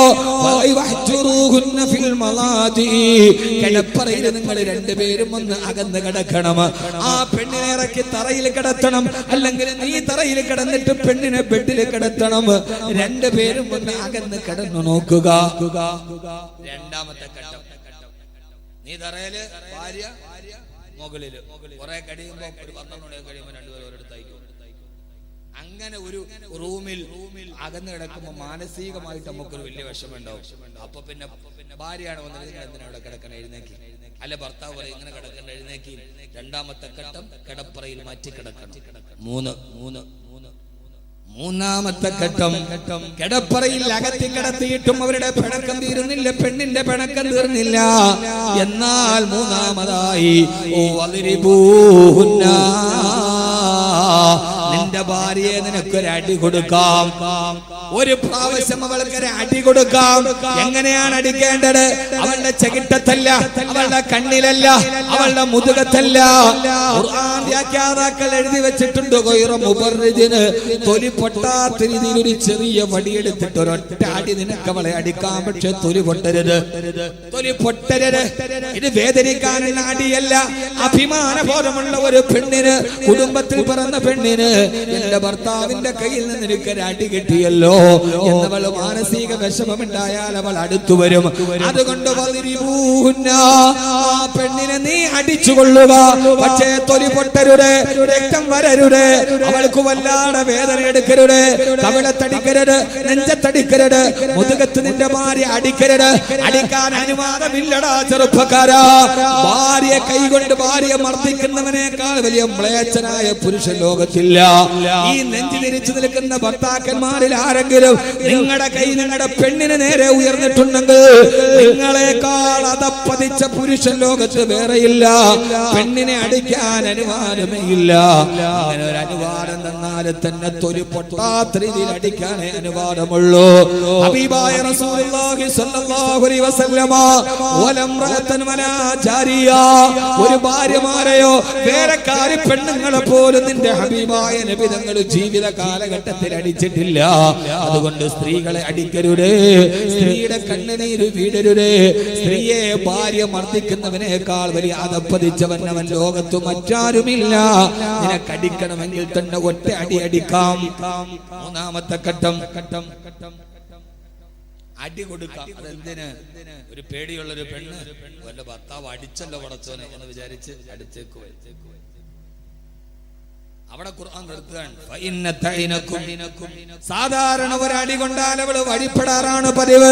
കിടപ്പറയിൽ നിങ്ങൾ രണ്ടുപേരും ഒന്ന് അകന്ന് കിടക്കണം. ആ പെണ്ണിനെ ഇറക്കി തറയിൽ കിടത്തണം, അല്ലെങ്കിൽ നീ തറയിൽ കിടന്നിട്ട് പെണ്ണിനെ ബെഡിൽ കിടത്തണം. രണ്ടുപേരും ഒന്ന് അകന്ന് കിടന്നു നോക്കുക. രണ്ടാമത്തെ ഘട്ടം, നീ തറയില്, ഭാര്യ മുകളില്. കുറെ കഴിയുമ്പോ ഒരു 12 മണി കഴിയുമ്പോ രണ്ടുപേരും ഒരിടത്തായിരിക്കും. അങ്ങനെ ഒരു റൂമിൽ അകന്ന് കിടക്കുമ്പോ മാനസികമായിട്ട് നമുക്കൊരു വലിയ വിഷമുണ്ടാവും. അപ്പൊ പിന്നെ ഭാര്യയാണ് വന്നത്, നിങ്ങൾ എന്തിനാ അവിടെ കിടക്കണം, എഴുന്നേക്കി. അല്ല ഭർത്താവ് പറയും ഇങ്ങനെ കിടക്കണ്ട, എഴുന്നേക്കി. രണ്ടാമത്തെ ഘട്ടം, കിടപ്പറയിൽ മാറ്റി കിടക്കണം. മൂന്നാമത്തെ ഘട്ടം, കിടപ്പറയിൽ അകത്തി കിടത്തിയിട്ടും അവരുടെ പിണക്കം തീരുന്നില്ല, പെണ്ണിന്റെ പിണക്കം തീർന്നില്ല. എന്നാൽ മൂന്നാമതായി നിന്റെ ഭാര്യയെ നിനക്കൊരു അടി കൊടുക്കാം. ഒരു പ്രാവശ്യം അവൾക്കൊരു അടി കൊടുക്കാം. എങ്ങനെയാണ് അടിക്കേണ്ടത്? അവളുടെ ചെകിട്ടത്തല്ല, അവളുടെ കണ്ണിലല്ല, അവളുടെ മുതുകത്തല്ല. ഖുർആൻ വ്യാഖ്യാതാക്കൾ എഴുതി വെച്ചിട്ടുണ്ട്, തൊലി പൊട്ടാത്ത രീതിയിൽ ഒരു ചെറിയ വടിയെടുത്തിട്ട് ഒരൊറ്റ അടി നിനക്ക് അവളെ അടിക്കാം. പക്ഷെ തൊലി പൊട്ടരുത്. ഇത് വേദനിക്കാനുള്ള അടിയല്ല. അഭിമാനബോധമുള്ള ഒരു പെണ്ണിന്, കുടുംബത്തിൽ പിറന്ന പെണ്ണിന്, എന്റെ ഭർത്താവിന്റെ കയ്യിൽ നിന്ന് എനിക്കൊരു അടി കിട്ടിയല്ലോ എന്നവൾ മാനസിക വിഷമമുണ്ടായാൽ അവൾ അടുത്തു വരും. അതുകൊണ്ട് ആ പെണ്ണിനെ നീ അടിച്ചുകൊള്ളുക. പക്ഷേ തൊലി പൊട്ടരുത്, രക്തം വരരുത്, അവൾക്ക് വല്ലാതെ വേദന എടുക്കരുത്, കവിളത്തടിക്കരുത്, നെഞ്ചത്തടിക്കരുത്, മുതുകത്ത് നിന്റെ ഭാര്യ അടിക്കരുത്. അടിക്കാൻ അനുവാദമില്ലടാ ചെറുപ്പക്കാരാ. ഭാര്യ കൈകൊണ്ട് ഭാര്യ മർദ്ദിക്കുന്നവനേക്കാൾ വലിയ മ്ലേച്ഛനായ പുരുഷൻ ലോകത്തില്ല. ഈ നെഞ്ചു തിരിച്ചു നിൽക്കുന്ന ഭർത്താക്കന്മാരിൽ ആരെങ്കിലും നിങ്ങളുടെ കൈ നിങ്ങളുടെ പെണ്ണിന് നേരെ ഉയർന്നിട്ടുണ്ടെങ്കിൽ നിങ്ങളെക്കാൾ അതപ്പതിച്ച പുരുഷൻ ലോകത്ത് വേറെയില്ല. പെണ്ണിനെ അടിക്കാൻ അനുവാദമേ ഇല്ല. അങ്ങനെ ഒരു അനുവാദം തന്നാൽ തന്നെ തൊലി പൊട്ടാത്ത രീതിയിൽ അടിക്കാനേ അനുവാദമുള്ളൂ. ഹബീബായ റസൂലുള്ളാഹി സ്വല്ലല്ലാഹു അലൈഹി വസല്ലമ വലംറഅതൻ വലാ ജാരിയ, ഒരു ഭാര്യമാരെയോ വേറെക്കാരി പെണ്ണുങ്ങളെ പോലും നിന്റെ ഹബീബായ നബി തങ്ങൾ ജീവിത കാലഘട്ടത്തിൽ അടിച്ചിട്ടില്ല. അതുകൊണ്ട് സ്ത്രീകളെ അടിക്കരുത്, സ്ത്രീയുടെ കണ്ണുനീര് വീടരുത്. സ്ത്രീയെ ഭാര്യ മർദ്ദിക്കുന്നവനേക്കാൾ വലിയ അതപ്പതിച്ചവൻ അവൻ ലോകത്ത് മറ്റാരുമില്ല. നിനക്കടിക്കണമെങ്കിൽ തന്നെ ഒറ്റ അടി അടിക്കാം. മൂന്നാമത്തെ ഘട്ടം, അടി കൊടുക്കാം. അതെന്തിന്? ഒരു പേടിയുള്ളൊരു പെണ്ണ് വല്ല ഭർത്താവ് അടിച്ചല്ലോ പടച്ചോനെ എന്ന് വിചാരിച്ച് അടിച്ചേക്കുവേ. അവിടെ ഖുർആൻ നിർത്തുകയാണ്. സാധാരണ ഒരടി കൊണ്ടാൽ അവൾ വഴിപ്പെടാറാണ് പതിവ്.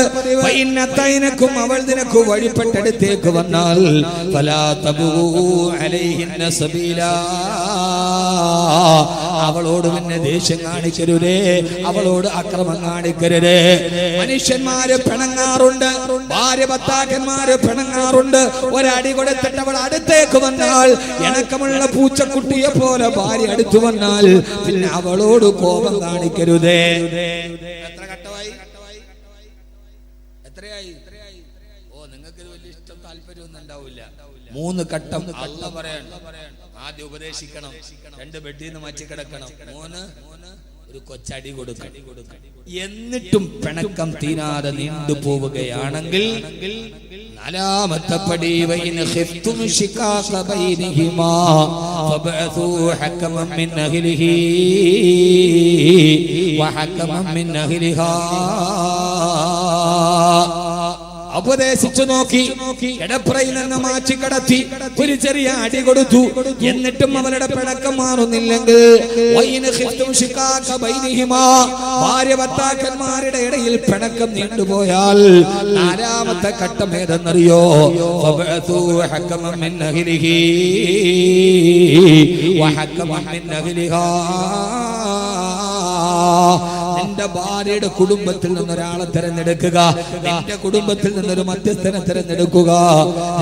അവൾ നിനക്ക് വഴിപ്പെട്ടടുത്തേക്ക് വന്നാൽ അവളോട് പിന്നെ ദേഷ്യം കാണിക്കരുതേ, അവളോട് അക്രമം കാണിക്കരുതേ. മനുഷ്യന്മാര് പിണങ്ങാറുണ്ട്, ഭാര്യ ഭർത്താക്കന്മാര് പിണങ്ങാറുണ്ട്. ഒരടി കൊടുത്തിട്ട് അവൾ അടുത്തേക്ക് വന്നാൽ ഇണക്കമുള്ള പൂച്ചക്കുട്ടിയെ പോലെ ഭാര്യ അടുത്തു വന്നാൽ പിന്നെ അവളോട് കോപം കാണിക്കരുതേ. എത്ര ഘട്ടമായി? എത്രയായി? ഓ, നിങ്ങൾക്ക് വലിയ ഇഷ്ടം താല്പര്യമൊന്നും ഉണ്ടാവില്ല. 3 ഘട്ടം അല്ലാഹു പറയാണ്. ആദ്യം ഉപദേശിക്കണം, 2 ബെഡിൽ നിന്ന് മാറ്റി കിടക്കണം, 3 ഒരു കൊച്ചടി കൊടുക്കണം. എന്നിട്ടും പിണക്കം തീരാതെ നീണ്ടുപോവുകയാണെങ്കിൽ നാലാമത്തെ പടി, വൈന ഖിഫ്തും ശിഖാഖ ബൈനഹിമാ ഫബഅസൂ ഹകമൻ മിൻ അഹ്ലിഹി വഹകമൻ മിൻ അഹ്ലിഹാ. ഉപദേശിച്ചു നോക്കി, കിടപ്പറയിൽ നിന്ന് മാറ്റി കടത്തി ഒരു ചെറിയ അടി കൊടുത്തു. എന്നിട്ടും അവരുടെ പിണക്കം മാറുന്നില്ലെങ്കിൽ ഭാര്യ ഭർത്താക്കന്മാരുടെ ഇടയിൽ പിണക്കം നീണ്ടുപോയാൽ നാലാമത്തെ ഘട്ടം ഏതെന്നറിയോ? നിന്റെ ഭാര്യയുടെ കുടുംബത്തിൽ നിന്നൊരാളെ തിരഞ്ഞെടുക്കുക, നിന്റെ കുടുംബത്തിൽ നിന്നൊരു മധ്യസ്ഥനെ തിരഞ്ഞെടുക്കുക.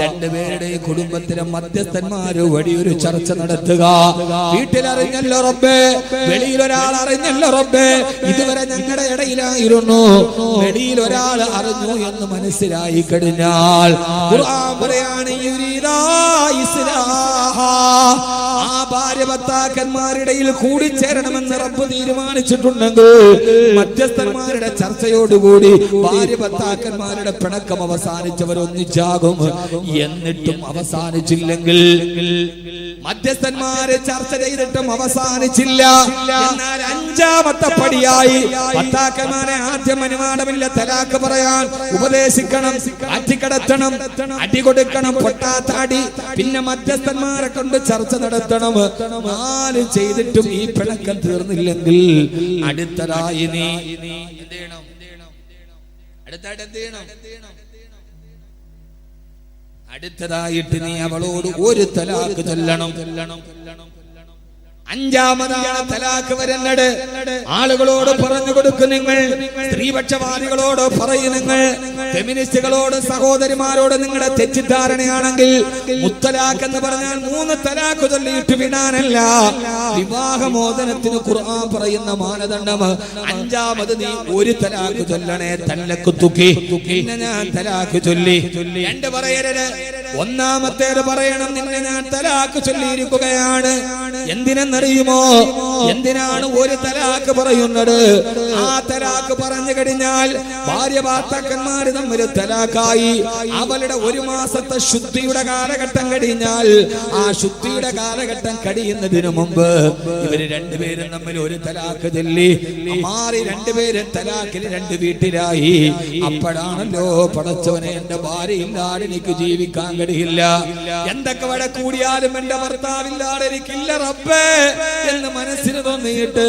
രണ്ടുപേരുടെയും കുടുംബത്തിലെ മധ്യസ്ഥന്മാര് വഴിയൊരു ചർച്ച നടത്തുക. വീട്ടിലറിഞ്ഞല്ലോ റബ്ബേ, വെളിയിൽ ഒരാൾ അറിഞ്ഞല്ലോ റബ്ബേ, ഇതുവരെ ഞങ്ങളുടെ ഇടയിലായിരുന്നു, വെളിയിൽ ഒരാൾ അറിഞ്ഞു എന്ന് മനസ്സിലായി കഴിഞ്ഞാൽ ഖുർആൻ പറയാണ് യുരീദാ ഇസ്ലാഹ, ആ ഭാര്യ ഭർത്താക്കന്മാരുടെയിൽ കൂടിച്ചേരണമെന്ന് റബ്ബ് തീരുമാനിച്ചിട്ടുണ്ടെങ്കിൽ മധ്യസ്ഥന്മാരുടെ ചർച്ചയോടുകൂടി ഭാര്യ ഭർത്താക്കന്മാരുടെ പിണക്കം അവസാനിച്ചവർ ഒന്നിച്ചാകും. എന്നിട്ടും അവസാനിച്ചില്ലെങ്കിൽ, മധ്യസ്ഥന്മാരെ ചർച്ച ചെയ്തിട്ടും അവസാനിച്ചില്ല, എന്നാൽ അഞ്ചാമത്തെ പടിയായി ഭർത്താക്കന്മാരെ ആദ്യം അനുവാദമില്ല തലാക്ക് പറയാൻ ഉപദേശിക്കണം, അറ്റിക്കടത്തണം, അടി കൊടുക്കണം, പൊട്ടാത്താടി, പിന്നെ മധ്യസ്ഥന്മാരെ കൊണ്ട് ചർച്ച നടത്തണം. നാല് ചെയ്തിട്ടും ഈ പിണക്കം തീർന്നില്ലെങ്കിൽ അടുത്തതായി നീ അടുത്തതായിട്ട് നീ അവളോട് ഒരു തലാക്ക് ചൊല്ലണം. അഞ്ചാമതാണ് തലാക്ക് വരുന്നത്. ആളുകളോട് പറഞ്ഞു കൊടുക്കും നിങ്ങൾ, സ്ത്രീപക്ഷവാദികളോട് പറയും നിങ്ങൾ, ഫെമിനിസ്റ്റുകളോട്, സഹോദരിമാരോട് നിങ്ങളുടെ തെറ്റിദ്ധാരണയാണെങ്കിൽ മുത്തലാഖ് എന്ന് പറഞ്ഞാൽ 3 തലാക്ക് ചൊല്ലിയിട്ട് വിടാനല്ല, വിവാഹമോചനത്തിന് ഖുർആൻ പറയുന്ന മാനദണ്ഡം. അഞ്ചാമത് നീ ഒരു തലാക്ക് ചൊല്ലണേ, തല്ലക്ക് തുക്കി, പിന്നെ ഞാൻ തലാക്ക് ചൊല്ലി. രണ്ട് പറയരുത്. ഒന്നാമത്തേത് പറയണം, നിന്നെ ഞാൻ തലാക്ക് ചൊല്ലിയിരിക്കുകയാണ്. എന്തിനെന്നറിയുമോ? എന്തിനാണ് ഒരു തലാക്ക് പറയുന്നത്? ആ തലാക്ക് പറഞ്ഞു കഴിഞ്ഞാൽ ഭാര്യ ഭർത്താക്കന്മാർ തമ്മിൽ തലാക്കായി. അവളുടെ 1 മാസത്തെ ശുദ്ധിയുടെ കാലഘട്ടം കഴിഞ്ഞാൽ, ആ ശുദ്ധിയുടെ കാലഘട്ടം കഴിയുന്നതിന് മുമ്പ് ഇവര് രണ്ടുപേരും തമ്മിൽ ഒരു തലാക്ക് ചൊല്ലി മാറി, രണ്ടുപേരും തലാക്കിൽ 2 വീട്ടിലായി. അപ്പോഴാണല്ലോ പടച്ചവനെ, എന്റെ ഭാര്യ ഇല്ലാതെ എനിക്ക് ജീവിക്കാൻ കഴിയില്ല, എന്തൊക്കെ വട കൂടിയാലും എന്റെ ഭർത്താവില്ലാതെ എനിക്കില്ല റബ്ബേ എന്ന് മനസ്സിന് തോന്നിയിട്ട്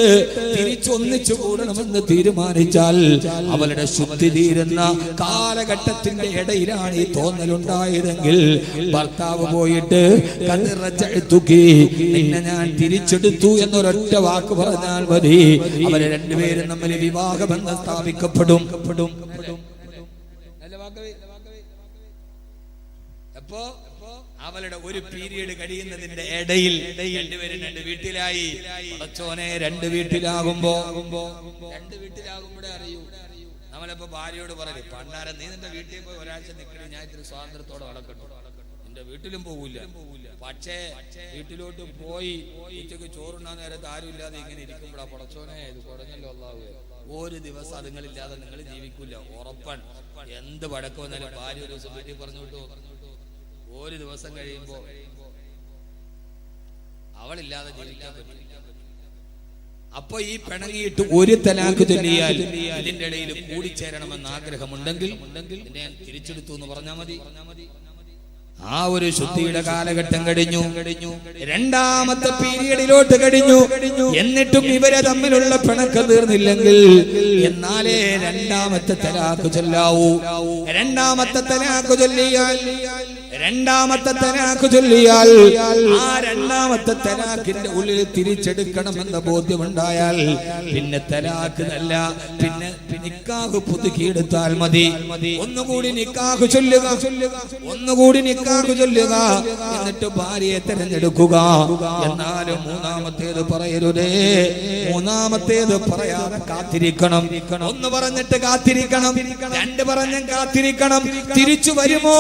തിരിച്ചൊന്നിച്ചു കൂടണമെന്ന് തീരുമാനിച്ചാൽ അവളുടെ ശുദ്ധി തീരുന്ന കാലഘട്ടത്തിന്റെ ഇടയിലാണ് ഈ തോന്നലുണ്ടായതെങ്കിൽ ഭർത്താവ് പോയിട്ട് കതിറച്ചെടുത്തുക്കി, നിന്നെ ഞാൻ തിരിച്ചെടുത്തു എന്നൊരൊറ്റ വാക്ക് പറഞ്ഞാൽ മതി, അവരെ രണ്ടുപേരും തമ്മിൽ വിവാഹബന്ധം സ്ഥാപിക്കപ്പെടും. അപ്പോ അവളുടെ ഒരു പീരീഡ് കഴിയുന്നതിന്റെ ഇടയിൽ രണ്ടുപേരും 2 വീട്ടിലായി. പടച്ചോനെ, 2 വീട്ടിലാകുമ്പോ 2 വീട്ടിലാകുമ്പോഴേ അറിയൂ. നമ്മളിപ്പോ ഭാര്യയോട് പറയും, പണ്ടാരം നീ നിന്റെ വീട്ടിൽ പോയി ഒരാഴ്ച നിൽക്കണേ, ഞാൻ ഇത്തിരി സ്വാതന്ത്ര്യത്തോടെ വളർക്കട്ടു. നിന്റെ വീട്ടിലും പോവില്ല. പക്ഷേ വീട്ടിലോട്ട് പോയി ഉച്ചക്ക് ചോറുണ്ടാൻ നേരത്ത് ആരും ഇല്ലാതെ ഇങ്ങനെ ഇരിക്കുമ്പോഴാ പടച്ചോനെ ഇത് കുറഞ്ഞല്ലോ അല്ലാഹു, ഒരു ദിവസം അതുങ്ങളില്ലാതെ നിങ്ങൾ ജീവിക്കൂല, ഉറപ്പൻ. എന്ത് വടക്ക് വന്നാലും ഭാര്യ ഒരു ദിവസം വീട്ടിൽ പറഞ്ഞോട്ടു, ഒരു ദിവസം കഴിയുമ്പോ അവളില്ലാതെ ജീവിക്കാൻ പറ്റില്ല. അപ്പൊ ഈ പിണങ്ങിയിട്ട് ഒരു തലാക്ക് ചൊല്ലിയാൽ ഇതിന്റെ ഇടയിൽ കൂടിച്ചേരണമെന്ന് ആഗ്രഹമുണ്ടെങ്കിൽ ഞാൻ തിരിച്ചെടുത്തു എന്ന് പറഞ്ഞാൽ മതി. ആ ഒരു ശുദ്ധിയുടെ കാലഘട്ടം കഴിഞ്ഞു, 2ാമത്തെ പീരീഡിലോട്ട് കഴിഞ്ഞു. എന്നിട്ടും ഇവരെ തമ്മിലുള്ള പിണക്കം തീർന്നില്ലെങ്കിൽ എന്നാലേ 2ാമത്തെ തലാക്ക് ചൊല്ലാവൂ. 2ാമത്തെ തലാക്ക് ചൊല്ലിയാൽ ആ 2ാമത്തെ തലാഖിന്റെ ഉള്ളിൽ തിരിച്ചെടുക്കണമെന്ന ബോധ്യമുണ്ടായാൽ പിന്നെ തലാഖ് അല്ല, പിന്നെ നിക്കാഹ് പുതുക്കിയെടുത്താൽ മതി. ഒന്നുകൂടി നിക്കാഹ് ചൊല്ലുക, ഒന്നുകൂടി നിക്കാഹ് ചൊല്ലുക, എന്നിട്ട് ഭാര്യയെ തിരഞ്ഞെടുക്കുക. എന്നാലും 3ാമത്തേത് പറയരുതേ, 3ാമത്തേത് പറയാതെ കാത്തിരിക്കണം. 1 പറഞ്ഞിട്ട് കാത്തിരിക്കണം, 2 പറഞ്ഞ് കാത്തിരിക്കണം. തിരിച്ചു വരുമോ?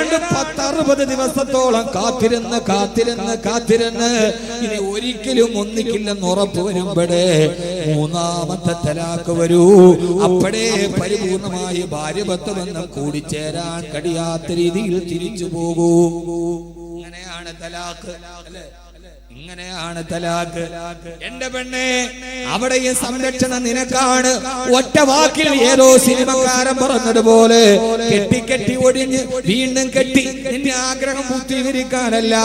10-60 ദിവസത്തോളം കാത്തിരുന്ന് ഇനി ഒരിക്കലും ഒന്നിക്കില്ലെന്ന് ഉറപ്പ് വരുമ്പോഴേ 3ാമത്തെ തലാക്ക് വരൂ. അപ്പോഴേ പരിപൂർണമായി ഭാര്യഭർത്തൃബന്ധം കൂടിച്ചേരാൻ കഴിയാത്ത രീതിയിൽ തിരിച്ചു പോകൂ. ഇങ്ങനെയാണ് തലാക്ക്, ഇങ്ങനെയാണ് തലാക്ക്. എന്റെ പെണ്ണെ, അവിടെ ഈ സംരക്ഷണം നിനക്കാണ്. ഒറ്റ വാക്കിൽ ഏതോ സിനിമക്കാരൻ പറഞ്ഞതുപോലെ കെട്ടി ഒടിഞ്ഞ് വീണ്ടും കെട്ടി നിന്റെ ആഗ്രഹം പൂർത്തീകരിക്കാനല്ല,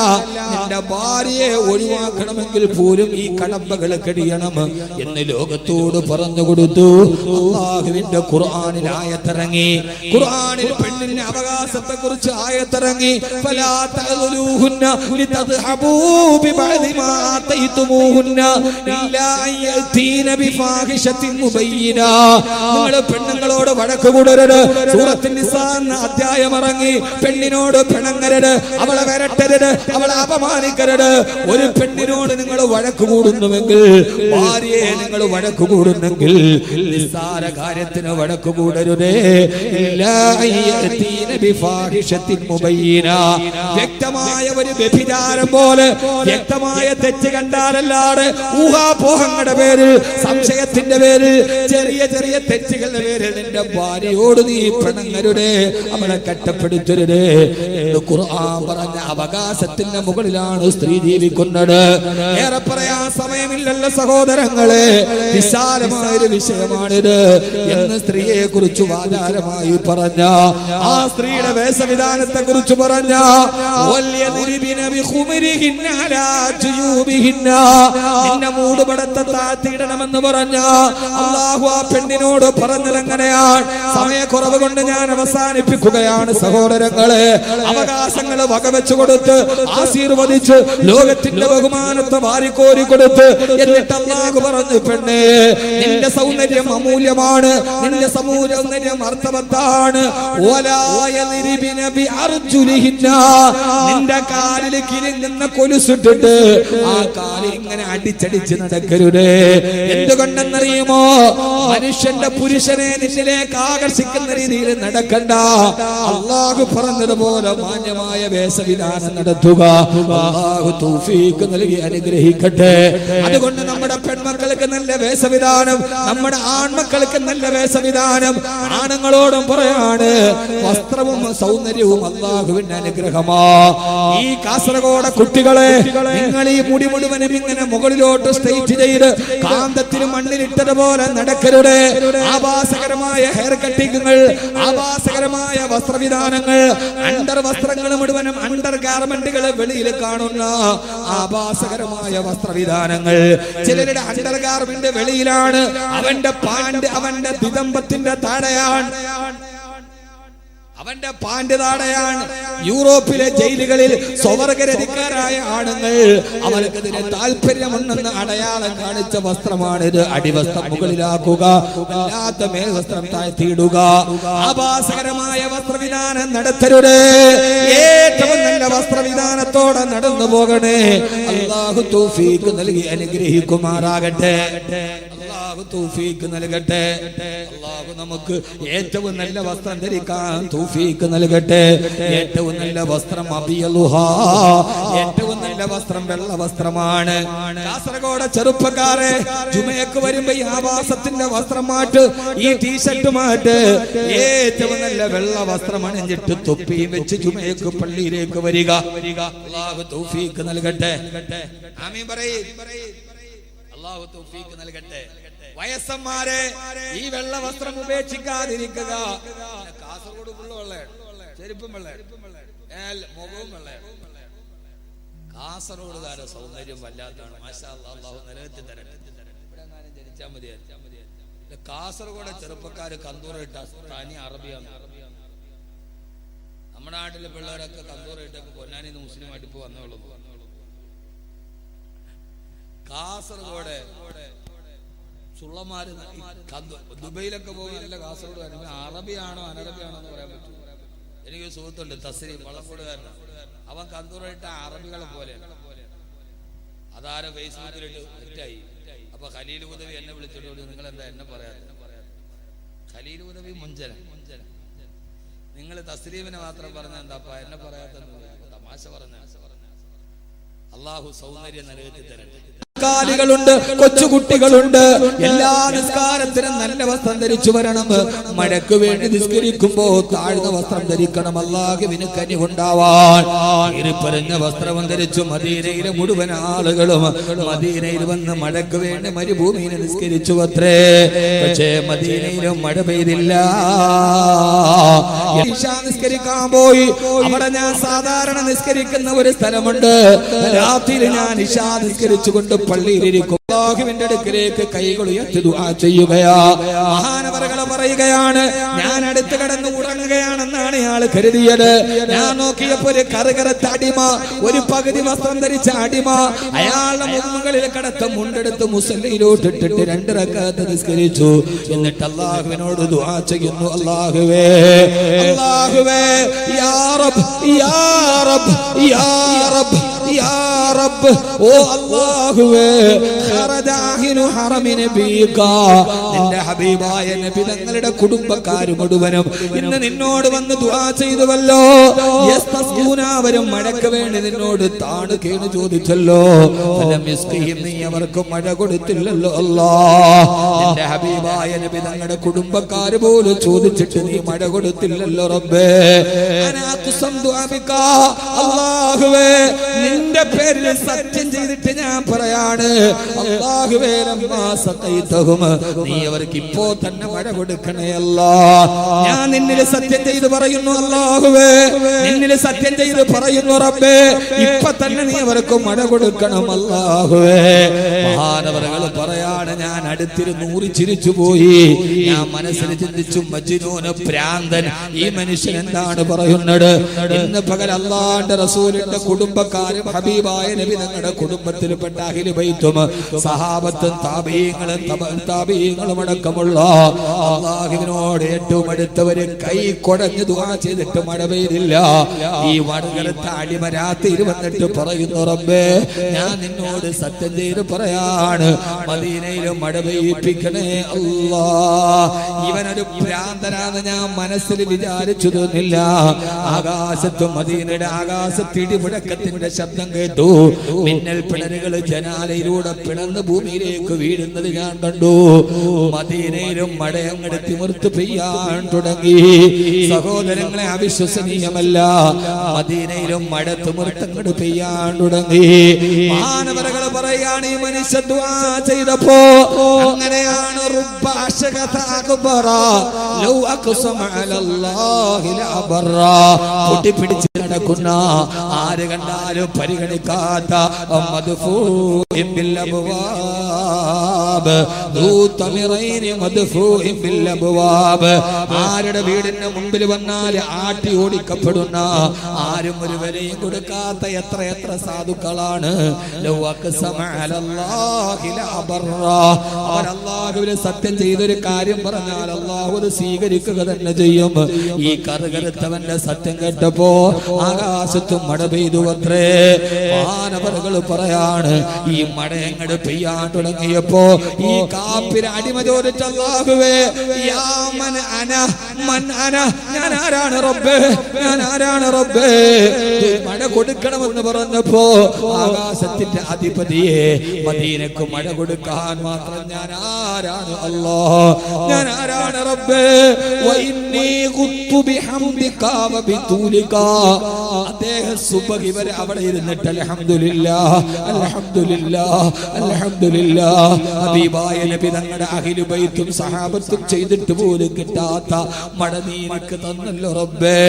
നിന്റെ ഭാര്യയെ ഒഴിവാക്കണമെങ്കിൽ പോലും ഈ കടമ്പകൾ കഴിയണം എന്ന് ലോകത്തോട് പറഞ്ഞു കൊടുത്തു. അല്ലാഹുവിന്റെ ഖുർആനിൽ ആയത്തിറങ്ങി. ഖുർആനിൽ പെണ്ണിന്റെ അവകാശത്തെ കുറിച്ച് ആയത്തിറങ്ങി. ഫലാ തഅദുലൂഹുന്ന ലിതദ്ഹബൂ ബിബഅദി മാ ആതൈതുമൂഹുന്ന ഇല്ലാ അയതീന ബിഫാഹിശത്തിൻ മുബയ്യിന. നിങ്ങൾ പെണ്ണുങ്ങളോട് വഴക്ക് കൂടരുത്. സൂറത്തുൻ നിസാ എന്ന അധ്യായം ഇറങ്ങി. പെണ്ണിനോട് പിണങ്ങരുത്, അവളെ വരട്ടരുത്, അവളെ അപമാനിക്കരുത്. ഒരു പെണ്ണിനോട് നിങ്ങൾ വഴക്ക് കൂടുന്നുവെങ്കിൽ, ഭാര്യയെ നിങ്ങൾ വഴക്ക് കൂടുന്നെങ്കിൽ, നിസ്സാര കാര്യത്തിന് വഴക്ക് കൂടരുതേ. ഇല്ലാ അയതീന ബിഫാഹിശത്തിൻ മുബയ്യിന. വ്യക്തമായ ഒരു വ്യഭിചാരം പോലെ വ്യക്തമായ തെറ്റ് കണ്ടാലല്ലാതെ ഊഹാപോഹങ്ങളുടെ പേരിൽ, സംശയത്തിന്റെ പേരിൽ, ചെറിയ ചെറിയ തെറ്റുകളുടെ പേരിൽ നിന്റെ ഭാര്യയോട് നീ പിണങ്ങരുതേ, അവളെ കട്ടപ്പെടുത്തരുതേ. ഖുർആൻ പറഞ്ഞ അവകാശത്തിന്റെ മുകളിലാണ് സ്ത്രീ ജീവിക്കുന്നത്. ഏറെ പറയാൻ സമയമില്ലല്ലോ സഹോദരങ്ങളെ, വിശാലമായൊരു വിഷയമാണിത് എന്ന് സ്ത്രീയെ കുറിച്ച് ആധാരമായി പറഞ്ഞ, ആ സ്ത്രീയുടെ വേഷവിധാനത്തെ കുറിച്ച് പറഞ്ഞ, നിന്നെ മൂടുപടത്തെ താഴ്ത്തിയിടണമെന്ന് പറഞ്ഞ അല്ലാഹു ആ പെണ്ണിനോട് പറഞ്ഞത് എങ്ങനെയാണ്? സമയക്കുറവ് കൊണ്ട് ഞാൻ അവസാനിപ്പിക്കുകയാണ് സഹോദരങ്ങളെ. അവകാശങ്ങൾ വകവെച്ചു കൊടുത്ത് ആശീർവദിച്ച് ലോകത്തിന്റെ ബഹുമാനത്തെ വാരിക്കോരി കൊടുത്ത് എന്നിട്ട് അല്ലാഹു പറഞ്ഞു, പെണ്ണേ നിന്റെ സൗന്ദര്യം അമൂല്യമാണ്, നിന്റെ സൗന്ദര്യം അർത്ഥവത്താണ്. നിന്റെ കാലിൽ കിരിങ്ങുന്ന കൊലുസിട്ടിട്ട് ആ കാലിൽ ഇങ്ങനെ അടിച്ചടിച്ച് നടക്കരുതേ. എന്തുകൊണ്ടെന്നറിയുമോ? മനുഷ്യന്റെ പുരുഷനെ നിന്നിലേക്ക് ആകർഷിക്കുന്ന രീതിയിൽ നടക്കണ്ട. അല്ലാഹു പറഞ്ഞതുപോലെ മാന്യമായ വേഷവിധാനം നടത്തുക. അല്ലാഹു തൗഫീഖ് നൽകി അനുഗ്രഹിക്കട്ടെ. അതുകൊണ്ട് നമ്മുടെ പെൺമക്കൾക്ക് നല്ല വേഷവിധാനം, നമ്മുടെ ആൺമക്കൾക്ക് നല്ല വേഷവിധാനം. ആണുങ്ങളോടും പറയാണ്, വസ്ത്രവും സൗന്ദര്യവും അല്ലാഹുവിന്റെ അനുഗ്രഹമാ. ഈ കാസർഗോഡ് കുട്ടികളെ, നിങ്ങൾ ഈ മുടി മുഴുവനും ഇങ്ങനെ മുകളിലോട്ട് സ്ട്രെയിറ്റ് ചെയ്ത് കാന്തത്തിന് മണ്ണിലിട്ടതുപോലെ നടക്കരുത്. ആഭാസകരമായ ഹെയർ കട്ടിങ്ങുകൾ, ആഭാസകരമായ വസ്ത്രവിധാനങ്ങൾ, അണ്ടർ വസ്ത്രങ്ങൾ മുഴുവനും അണ്ടർ ഗാർമെന്റുകൾ വെളിയിൽ കാണുന്ന ആഭാസകരമായ വസ്ത്രവിധാനങ്ങൾ. ചിലരുടെ അണ്ടർ ഗാർമെന്റ് വെളിയിലാണ്, അവന്റെ പാന്റ് അവന്റെ ദിദംബത്തിന്റെ താഴെയാണ്, അവന്റെ പാന്റ് താടയാണ്. യൂറോപ്പിലെ ജയിലുകളിൽ സ്വവർഗരതിക്കാരായ ആണുങ്ങൾ അവർക്കെതിരെ താല്പര്യമുണ്ടെന്ന് അടയാളം കാണിച്ച വസ്ത്രമാണിത്. അടിവസ്ത്രം മുകളിലാക്കുക, അല്ലാത്ത മേൽവസ്ത്രം താഴ്ത്തിയിടുക. ആഭാസകരമായ വസ്ത്രവിധാനം നടത്തരുത്. ഏറ്റവും നല്ല വസ്ത്രവിധാനത്തോടെ നടന്നു പോകണേ. അല്ലാഹു തൗഫീഖ് നൽകി അനുഗ്രഹിക്കുമാറാകട്ടെ. അല്ലാഹു തൗഫീഖ് നൽകട്ടെ. അല്ലാഹു നമുക്ക് ഏറ്റവും നല്ല വസ്ത്രം ധരിക്കാൻ തൗഫീഖ് നൽകട്ടെ. ഏറ്റവും നല്ല വസ്ത്രം അബിയലുഹാ, ഏറ്റവും നല്ല വസ്ത്രം വെള്ള വസ്ത്രമാണ്. കാസർഗോഡ് ചെറുപ്പക്കാരെ, ജുമയ്ക്ക് വരുമ്പോ ഈ ആഭാസത്തിന്റെ വസ്ത്രം മാറ്റ്, ഈ ടീഷർട്ട് മാറ്റ്. ഏറ്റവും നല്ല വെള്ള വസ്ത്രം അണിഞ്ഞിട്ട് തൊപ്പിയും വെച്ച് ജുമയ്ക്ക് പള്ളിയിലേക്ക് വരിക. അല്ലാഹു തൗഫീഖ് നൽകട്ടെ. ആമീൻ പറയ്. അല്ലാഹു തൗഫീഖ് നൽകട്ടെ. വയസ്സന്മാരെ, ഈ വെള്ള വസ്ത്രം ഉപേക്ഷിക്കാതിരിക്കുക. കാസർഗോഡ് ഫുള്ള് വെള്ളയാണ്, ചെരുപ്പും വെള്ളയാണ്, മുഖവും വെള്ളയാണ്. കാസർഗോഡുകാരെ സൗന്ദര്യം വല്ലാത്താണ്. മാഷാ അല്ലാഹ്, അല്ലാഹു നിലനിർത്തി തരട്ടെ. ഇവിടെ എങ്ങാനും ജനിച്ചാൽ മതിയായിരുന്നു. കാസർഗോഡ് ചെറുപ്പക്കാര് കന്തൂറിട്ട തനി അറബിയാണ്. നമ്മുടെ നാട്ടിലെ പിള്ളേരൊക്കെ കന്തൂറിട്ടൊക്കെ പൊന്നാനിന്ന് മുസ്ലിമായിട്ട് ഇപ്പൊ വന്നോളൂ. കാസർഗോഡ് ചുള്ളമാര് ദുബൈയിലൊക്കെ പോകും. നല്ല കാസർഗോഡ് അറബിയാണോ അനറബിയാണോ എന്ന് പറയാൻ പറ്റും. എനിക്ക് സുഹൃത്തുണ്ട് തസ്രീം, വളക്കോടുകാരനാണ്. അവൻ കന്തൂറായിട്ട അറബികളെ പോലെ. അതാരെ ഫേസ്ബുക്കിലിട്ട് തെറ്റായി. അപ്പൊ ഖലീൽ ഉദവി എന്നെ വിളിച്ചിട്ട്, നിങ്ങൾ എന്താ എന്നെ പറയാതെ? ഖലീൽ ഉദവി മുഞ്ചന, നിങ്ങൾ തസ്രീമിനെ മാത്രം പറഞ്ഞ എന്താപ്പാ എന്നെ പറയാത്ത? തമാശ പറഞ്ഞ. അല്ലാഹു സൗന്ദര്യം നിലനിർത്തി തരട്ടെ. കാലികളുണ്ട്, കൊച്ചുകുട്ടികളുണ്ട്. എല്ലാ നിസ്കാരത്തിനും നല്ല വസ്ത്രം ധരിച്ചു വരണം. മഴയ്ക്ക് വേണ്ടി നിസ്കരിക്കുമ്പോ താഴ്ന്ന വസ്ത്രം ധരിക്കണം. അല്ലാഹുവിന് കനിവുണ്ടാവാൻ ഇരിപ്പറഞ്ഞ വസ്ത്രം ധരിച്ചു മദീനയിലെ മുഴുവൻ ആളുകളും മദീനയിൽ വന്ന് മഴയ്ക്ക് വേണ്ടി മരുഭൂമിയിൽ നിസ്കരിച്ചു അത്രേ. പക്ഷേ മദീനയിലും മഴ പെയ്തില്ല. ഇശാ നിസ്കരിക്കാൻ പോയി. അവിടെ ഞാൻ സാധാരണ നിസ്കരിക്കുന്ന ഒരു സ്ഥലമുണ്ട്. രാത്രിയിൽ ഞാൻ ഇശാ നിസ്കരിച്ചുകൊണ്ട് പള്ളിയിലിരിക്കും. അള്ളാഹുവിന്റെ അടുക്കിലേക്ക് കൈകൾ ഉയർത്തി ദുആ ചെയ്യുകയാ. മഹാനവറുകൾ പറയുകയാണ്, ഞാൻ അടുത്ത് കടന്ന് ഉറങ്ങുകയാണെന്നാണ് ഇയാൾ കരുതിയത്. ഞാൻ നോക്കിയപ്പോ ഒരു കറുകറുത്ത അടിമ, ഒരു പകുതി വസ്ത്രം ധരിച്ച അടിമ അയാളുടെ മുകളിൽ കടത്ത മുണ്ടെടുത്ത് മുസല്ലയിലോട്ടിട്ടിട്ട് 2 റക്അത്ത് നിസ്കരിച്ചു. എന്നിട്ട് അള്ളാഹുവിനോട് ദുആ ചെയ്യുന്നു, അള്ളാഹുവേ അള്ളാഹുവേ യാ റബ്ബ് യാ റബ്ബ് യാ റബ്ബ് യാ റബ്ബ്, ഓ അല്ലാഹുവേ ഖറദാഹിനു ഹറമിന ബീക, നിന്റെ ഹബീബായ നബി തങ്ങളുടെ കുടുംബക്കാർ മുഴുവനും ഇന്ന് നിന്നോട് വന്ന് ദുആ ചെയ്തുവല്ലോ. യസ്തസ്ഖൂന, അവരും മഴയ്ക്ക് വേണ്ടി നിന്നോട് താണു കേണു ചോദിച്ചല്ലോ. ഫലം യസ്ഖിഹിം, നീ അവർക്ക് മഴ കൊടുത്തില്ലല്ലോ അല്ലാഹ്. നിന്റെ ഹബീബായ നബി തങ്ങളുടെ കുടുംബക്കാർ പോലും ചോദിച്ചിട്ട് നീ മഴ കൊടുത്തില്ലല്ലോ റബ്ബേ. അനാ ഖുസംതു അബിക, അല്ലാഹുവേ നിന്റെ പേരിൽ സത്യം ചെയ്തിട്ട് ഞാൻ പറയാണ്, അല്ലാഹുവേ ലമ്മാ സഖൈതഹും, നീ അവർക്ക് ഇപ്പോ തന്നെ മഴ കൊടുക്കണേ അല്ലാഹ്. ഞാൻ നിന്നിൽ സത്യം ചെയ്ത് പറയുന്നു അല്ലാഹുവേ, നിന്നിൽ സത്യം ചെയ്ത് പറയുന്നു റബ്ബേ, ഇപ്പോ തന്നെ നീ അവർക്ക് മഴ കൊടുക്കണം അല്ലാഹുവേ. മഹാനവറുകൾ പറയാണ്, ഞാൻ അടുത്തിരുന്ന് ചിരിച്ചു പോയി. ഞാൻ മനസ്സിൽ ചിന്തിച്ചു, മജ്നൂന് ഭ്രാന്തൻ, ഈ മനുഷ്യൻ എന്താണ് പറയുന്നത്? ഇന്ന് പകൽ അല്ലാഹുവിന്റെ റസൂലിന്റെ കുടുംബക്കാരും ഹബീബായ നബി തങ്ങളുടെ കുടുംബത്തിൽപ്പെട്ട അഹ്ലു ബൈത്തും സഹാബത്തും താബഈങ്ങളും അടക്കമുള്ള അല്ലാഹുവിനോട് ഏറ്റവും അടുത്തവര് കൈ കൊടഞ്ഞ് ദുആ ചെയ്തിട്ട് മഴ പെയ്തില്ല. ഈ വടകരത്ത അടിമ രാത്രിയിൽ വന്നിട്ട് പറയുന്നു, റബ്ബേ ഞാൻ നിന്നോട് സത്യം ചെയ്ത് പറയാണ്, മദീനയിലും മഴ പെയ്യിപ്പിക്കണേ അല്ലാഹ്. ഇവനൊരു ഭ്രാന്തനാന്ന് ഞാൻ മനസ്സിൽ വിചാരിച്ചു തോന്നില്ല. ആകാശത്തും മദീനയുടെ ആകാശത്ത് ഇടിമുഴക്കത്തിന്റെ ശബ്ദം കേട്ടു. മിന്നൽ പിണരുകൾ ജനാലയിലൂടെ പിളർന്ന് ഭൂമിയിലേക്ക് വീഴുന്നത് ഞാൻ കണ്ടു. മദീനയിലും മഴയങ്ങട് തിമിർത്ത് പെയ്യാൻ തുടങ്ങി. സഹോദരങ്ങളെ, അവിശ്വസനീയമല്ല, മദീനയിലും മഴ തിമിർത്തങ്ങട് പെയ്യാൻ തുടങ്ങി. മാനവരകൾ പറയാണ്, ഈ മനുഷ്യ ദുആ ചെയ്തപ്പോ അങ്ങനെയാണ് റുബ്ബ അശഖത അക്ബറ ലൗ അഖ്സമ അലല്ലാഹി ലഅബറ, പൊട്ടിപ്പിടിച്ച് നടക്കുന്ന, ആര് കണ്ടാലും പരിഗണിക്കാത്ത മദ്ഫൂഇൻ ബിൽ അബ്വാബ് ദൂ തമിറൈൻ മദ്ഫൂഇൻ ബിൽ അബ്വാബ്, ആരുടെ വീടിന്റെ മുമ്പിൽ വന്നാൽ ആട്ടി ഓടിക്കപ്പെടുന്ന, ആരും ഒരു വിലയും കൊടുക്കാത്ത എത്ര എത്ര സാധുക്കളാണ്. ലൗ അഖ്സമ അലല്ലാഹി ലഅബറ, അവർ അല്ലാഹുവിനെ സത്യം ചെയ്തൊരു കാര്യം പറഞ്ഞാൽ അല്ലാഹു അത് സ്വീകരിക്കുക തന്നെ ചെയ്യും. ഈ കറുകറുത്തവന്റെ സത്യം കേട്ടപ്പോ ആകാശത്തും മഴ പെയ്തു അത്രേ. മാനവറുകൾ പറയാണ്, ഈ മഴ എങ്ങട് പെയ്യാൻ തുടങ്ങിയപ്പോ ഈ കാപ്പിന് അടിമ ചോദിച്ച, അല്ലാഹുവേ യാ മൻ അന മൻ അന, ഞാൻ ആരാണ് റബ്ബേ, ഞാൻ ആരാണ് റബ്ബേ, മഴ കൊടുക്കണമെന്ന് പറഞ്ഞപ്പോ ആകാശത്തിന്റെ അധിപതിയെ, മദീനക്ക് മഴ കൊടുക്കാൻ മാത്രം ഞാൻ ആരാണ് അല്ലാഹ്, ഞാൻ ആരാണ് റബ്ബേ. വഇന്നി ഖുത്തു ബിഹംദിക വബിതൂലിക, അദ്ദേഹം സുബ്ഹി വരെ അവിടെ ഇരുന്നിട്ട് അൽഹംദുലില്ലാഹ് അൽഹംദുലില്ലാഹ് അൽഹംദുലില്ലാഹ് ഹബീബായ നബി തങ്ങളുടെ അഹ്ലു ബൈത്തും സഹാബത്തും ചെയ്തിട്ട് പോലും കിട്ടാത്ത മഴ നീ എനിക്ക് തന്നല്ലോ റബ്ബേ.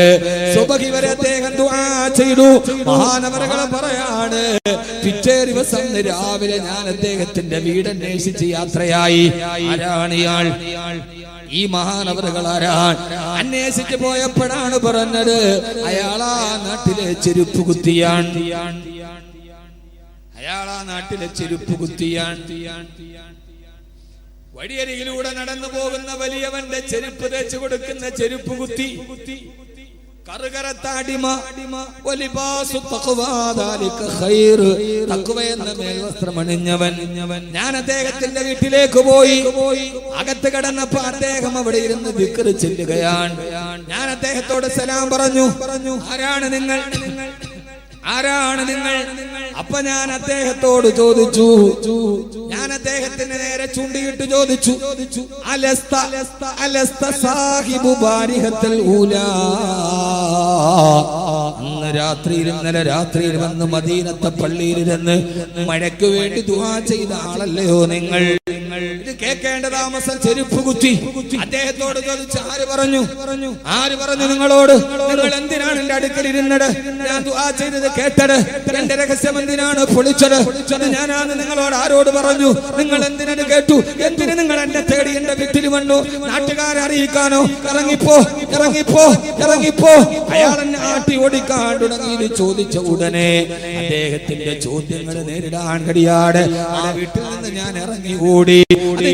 സുബ്ഹി വരെ അദ്ദേഹം ദുആ ചെയ്തു. മഹാനവറുകൾ പറയാണ്, പിറ്റേ ദിവസം രാവിലെ ഞാൻ അദ്ദേഹത്തിന്റെ വീട് അന്വേഷിച്ച് യാത്രയായി. ആരാണ് ഇയാൾ? ഈ മഹാനവറുകൾ ആരാണ്? അന്വേഷിച്ച് പോയപ്പോഴാണ് പറഞ്ഞത്, അയാളാ നാട്ടിലെ ചെരുപ്പ് കുത്തിയാൻ, അയാളാ നാട്ടിലെ ചെരുപ്പ് കുത്തിയാൻ. വഴിയരികിലൂടെ നടന്നു പോകുന്ന വലിയവന്റെ ചെരുപ്പ് തേച്ചു കൊടുക്കുന്ന ചെരുപ്പ് കുത്തി. കറുകറുത്ത അടിമ, തഖ്വ എന്ന മേൽവസ്ത്രം അണിഞ്ഞവൻ. ഞാൻ അദ്ദേഹത്തിന്റെ വീട്ടിലേക്ക് പോയി. അകത്ത് കടന്നപ്പോ അദ്ദേഹം അവിടെ ഇരുന്ന് ദിക്ർ ചൊല്ലുകയാണ്. ഞാൻ അദ്ദേഹത്തോട് സലാം പറഞ്ഞു. ആരാണ് നിങ്ങൾ? ആരാണ് നിങ്ങൾ? അപ്പൊ ഞാൻ അദ്ദേഹത്തോട് ചോദിച്ചു, ഞാൻ അദ്ദേഹത്തിന് നേരെ ചൂണ്ടിയിട്ട് ചോദിച്ചു, അലസ്ത അലസ്ത സാഹിബു ബാരിഹത്തുൽ ഊലാ, ഇന്നലെ രാത്രിയിൽ വന്ന് മദീനത്തെ പള്ളിയിൽ ഇരുന്ന് മഴയ്ക്ക് വേണ്ടി ദുആ ചെയ്ത ആളല്ലയോ നിങ്ങൾ? ഇത് കേൾക്കേണ്ട ഏറ്റേണ്ട താമസം ചെരുപ്പ് കുത്തി. അദ്ദേഹത്തോട് ചോദിച്ചു, ആര് പറഞ്ഞു നിങ്ങളോട്? നിങ്ങൾ എന്തിനാണ് എന്റെ അടുക്കൽ ഇരുന്നത്? ഞാൻ ദുആ ചെയ്തത് കേട്ടത്, എന്റെ രഹസ്യം എന്തിനാണ് പൊളിച്ചത്? അത് ഞാനാണ് നിങ്ങളോട് ആരോട് പറഞ്ഞു? നിങ്ങൾ എന്തിനത് കേട്ടു? എന്തിന് നിങ്ങൾ എന്നെ തേടി എന്റെ വീട്ടിൽ വന്നു? നാട്ടുകാരെ അറിയിക്കാനോ? ഇറങ്ങിപ്പോ. അയാൾ എന്നെ ആട്ടി ഓടിക്കാൻ തുടങ്ങി. ചോദിച്ച ഉടനെ അദ്ദേഹത്തിന്റെ ചോദ്യങ്ങൾ നേരിടാൻ കഴിയാതെ ആ വീട്ടിൽ നിന്ന് ഞാൻ ഇറങ്ങി ഓടി. അത്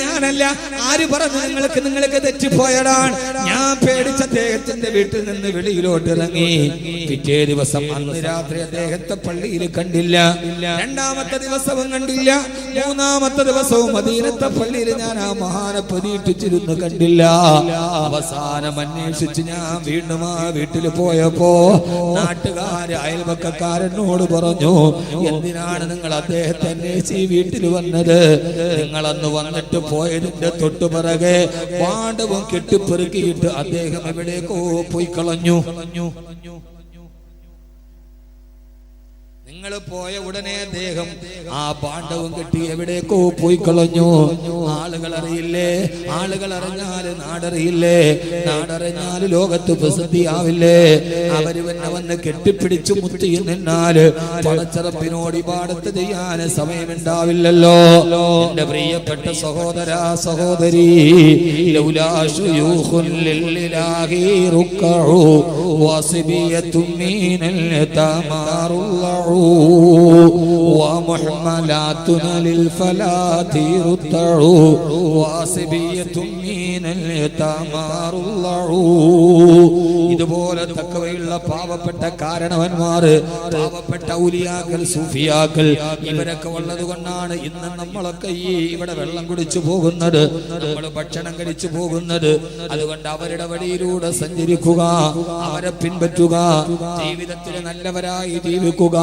ഞാനല്ല. ആര് പറഞ്ഞു നിങ്ങൾക്ക് തെറ്റിപ്പോയതാണ്? ഞാൻ പേടിച്ച അദ്ദേഹത്തിന്റെ വീട്ടിൽ നിന്ന് വെളിയിലോട്ട് ഇറങ്ങി. പിറ്റേ ദിവസം അന്ന് രാത്രി അദ്ദേഹത്തെ പള്ളിയിൽ കണ്ടില്ല. രണ്ടാമത്തെ ദിവസവും കണ്ടില്ല. മൂന്നാമത്തെ ദിവസവും മദീനത്തെ പള്ളിയിൽ ഞാൻ ആ മഹാനെ പ്രതീക്ഷിച്ചിരുന്നു, കണ്ടില്ല. അവസാനം അന്വേഷിച്ച് ഞാൻ വീണ്ടും ആ വീട്ടിൽ പോയപ്പോ നാട്ടുകാര് അയൽവക്കക്കാരനോട് പറഞ്ഞു, എന്തിനാണ് നിങ്ങൾ അദ്ദേഹത്തെ അന്വേഷിച്ച് വീട്ടിൽ വന്നത്? നിങ്ങളന്ന് വന്നിട്ട് പോയതിന്റെ തൊട്ടുപിറകെ പാണ്ഡവും കെട്ടിപ്പെറുക്കിയിട്ട് അദ്ദേഹം എവിടേക്കോ പോയി കളഞ്ഞു. നിങ്ങൾ പോയ ഉടനെ അദ്ദേഹം ആ പാണ്ഡവും കെട്ടി എവിടേക്കോ പോയി കളഞ്ഞു. ആളുകൾ അറിയില്ലേ? ആളുകൾ അറിഞ്ഞാൽ നാടറിയില്ലേ? നാടറിഞ്ഞാൽ ലോകത്ത് പ്രസിദ്ധിയാവില്ലേ? അവര് തന്നെ വന്ന് കെട്ടിപ്പിടിച്ചു മുത്തി നിന്നാല് പടച്ചറപ്പിനോട് ഇബാദത്ത് ചെയ്യാൻ സമയമുണ്ടാവില്ലല്ലോ. എന്റെ പ്രിയപ്പെട്ട സഹോദര സഹോദരി, ലൗലാ ശുയൂഖുൻ ലില്ലാഹി റുക്കഉ വസിബിയത്തും മിനൽ തമാറുല്ലഉ ومحملاتنا للفلاة رتعوا واسبية من اليتامى رضعوا. ഇതുപോലെ തഖ്വയുള്ള പാവപ്പെട്ട കാരണവന്മാർ, പാവപ്പെട്ട ഔലിയാക്കൾ, സൂഫിയാക്കൾ, ഇവരൊക്കെ ഉള്ളത് കൊണ്ടാണ് ഇന്ന് നമ്മളൊക്കെ ഈ ഇവിടെ വെള്ളം കുടിച്ചു പോകുന്നത്, നമ്മൾ ഭക്ഷണം കഴിച്ചു പോകുന്നത്. അതുകൊണ്ട് അവരുടെ വഴിയിലൂടെ സഞ്ചരിക്കുക, അവരെ പിൻപറ്റുക, ജീവിതത്തിൽ നല്ലവരായി ജീവിക്കുക.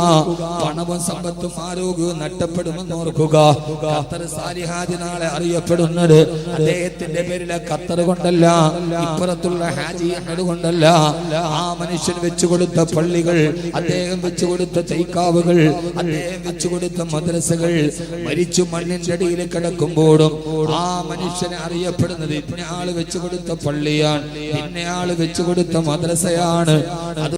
പണവും സമ്പത്തും ആരോഗ്യവും നഷ്ടപ്പെടുമെന്ന് ഓർക്കുക. ഖത്തർ സാലിഹാദി നാളെ അറിയപ്പെടുന്നത് അദ്ദേഹത്തിന്റെ പേരിലെ ഖത്തർ കൊണ്ടല്ല, ഇപ്പുറത്തുള്ള ഹാജി അഹ്മദ് കൊണ്ടല്ല. ആ മനുഷ്യൻ വെച്ചുകൊടുത്ത പള്ളികൾ, അദ്ദേഹം വെച്ചുകൊടുത്ത ചൈക്കാവുകൾ, അദ്ദേഹം വെച്ചുകൊടുത്ത മദ്രസകൾ മരിച്ചു മണ്ണിന്റെ അടിയിൽ കിടക്കുമ്പോഴും ആ മനുഷ്യനെ അറിയപ്പെടുന്നത് ഇന്ന ആള് വെച്ചുകൊടുത്ത പള്ളിയാണ്, ഇന്ന ആള് വെച്ചുകൊടുത്ത മദ്രസയാണ്.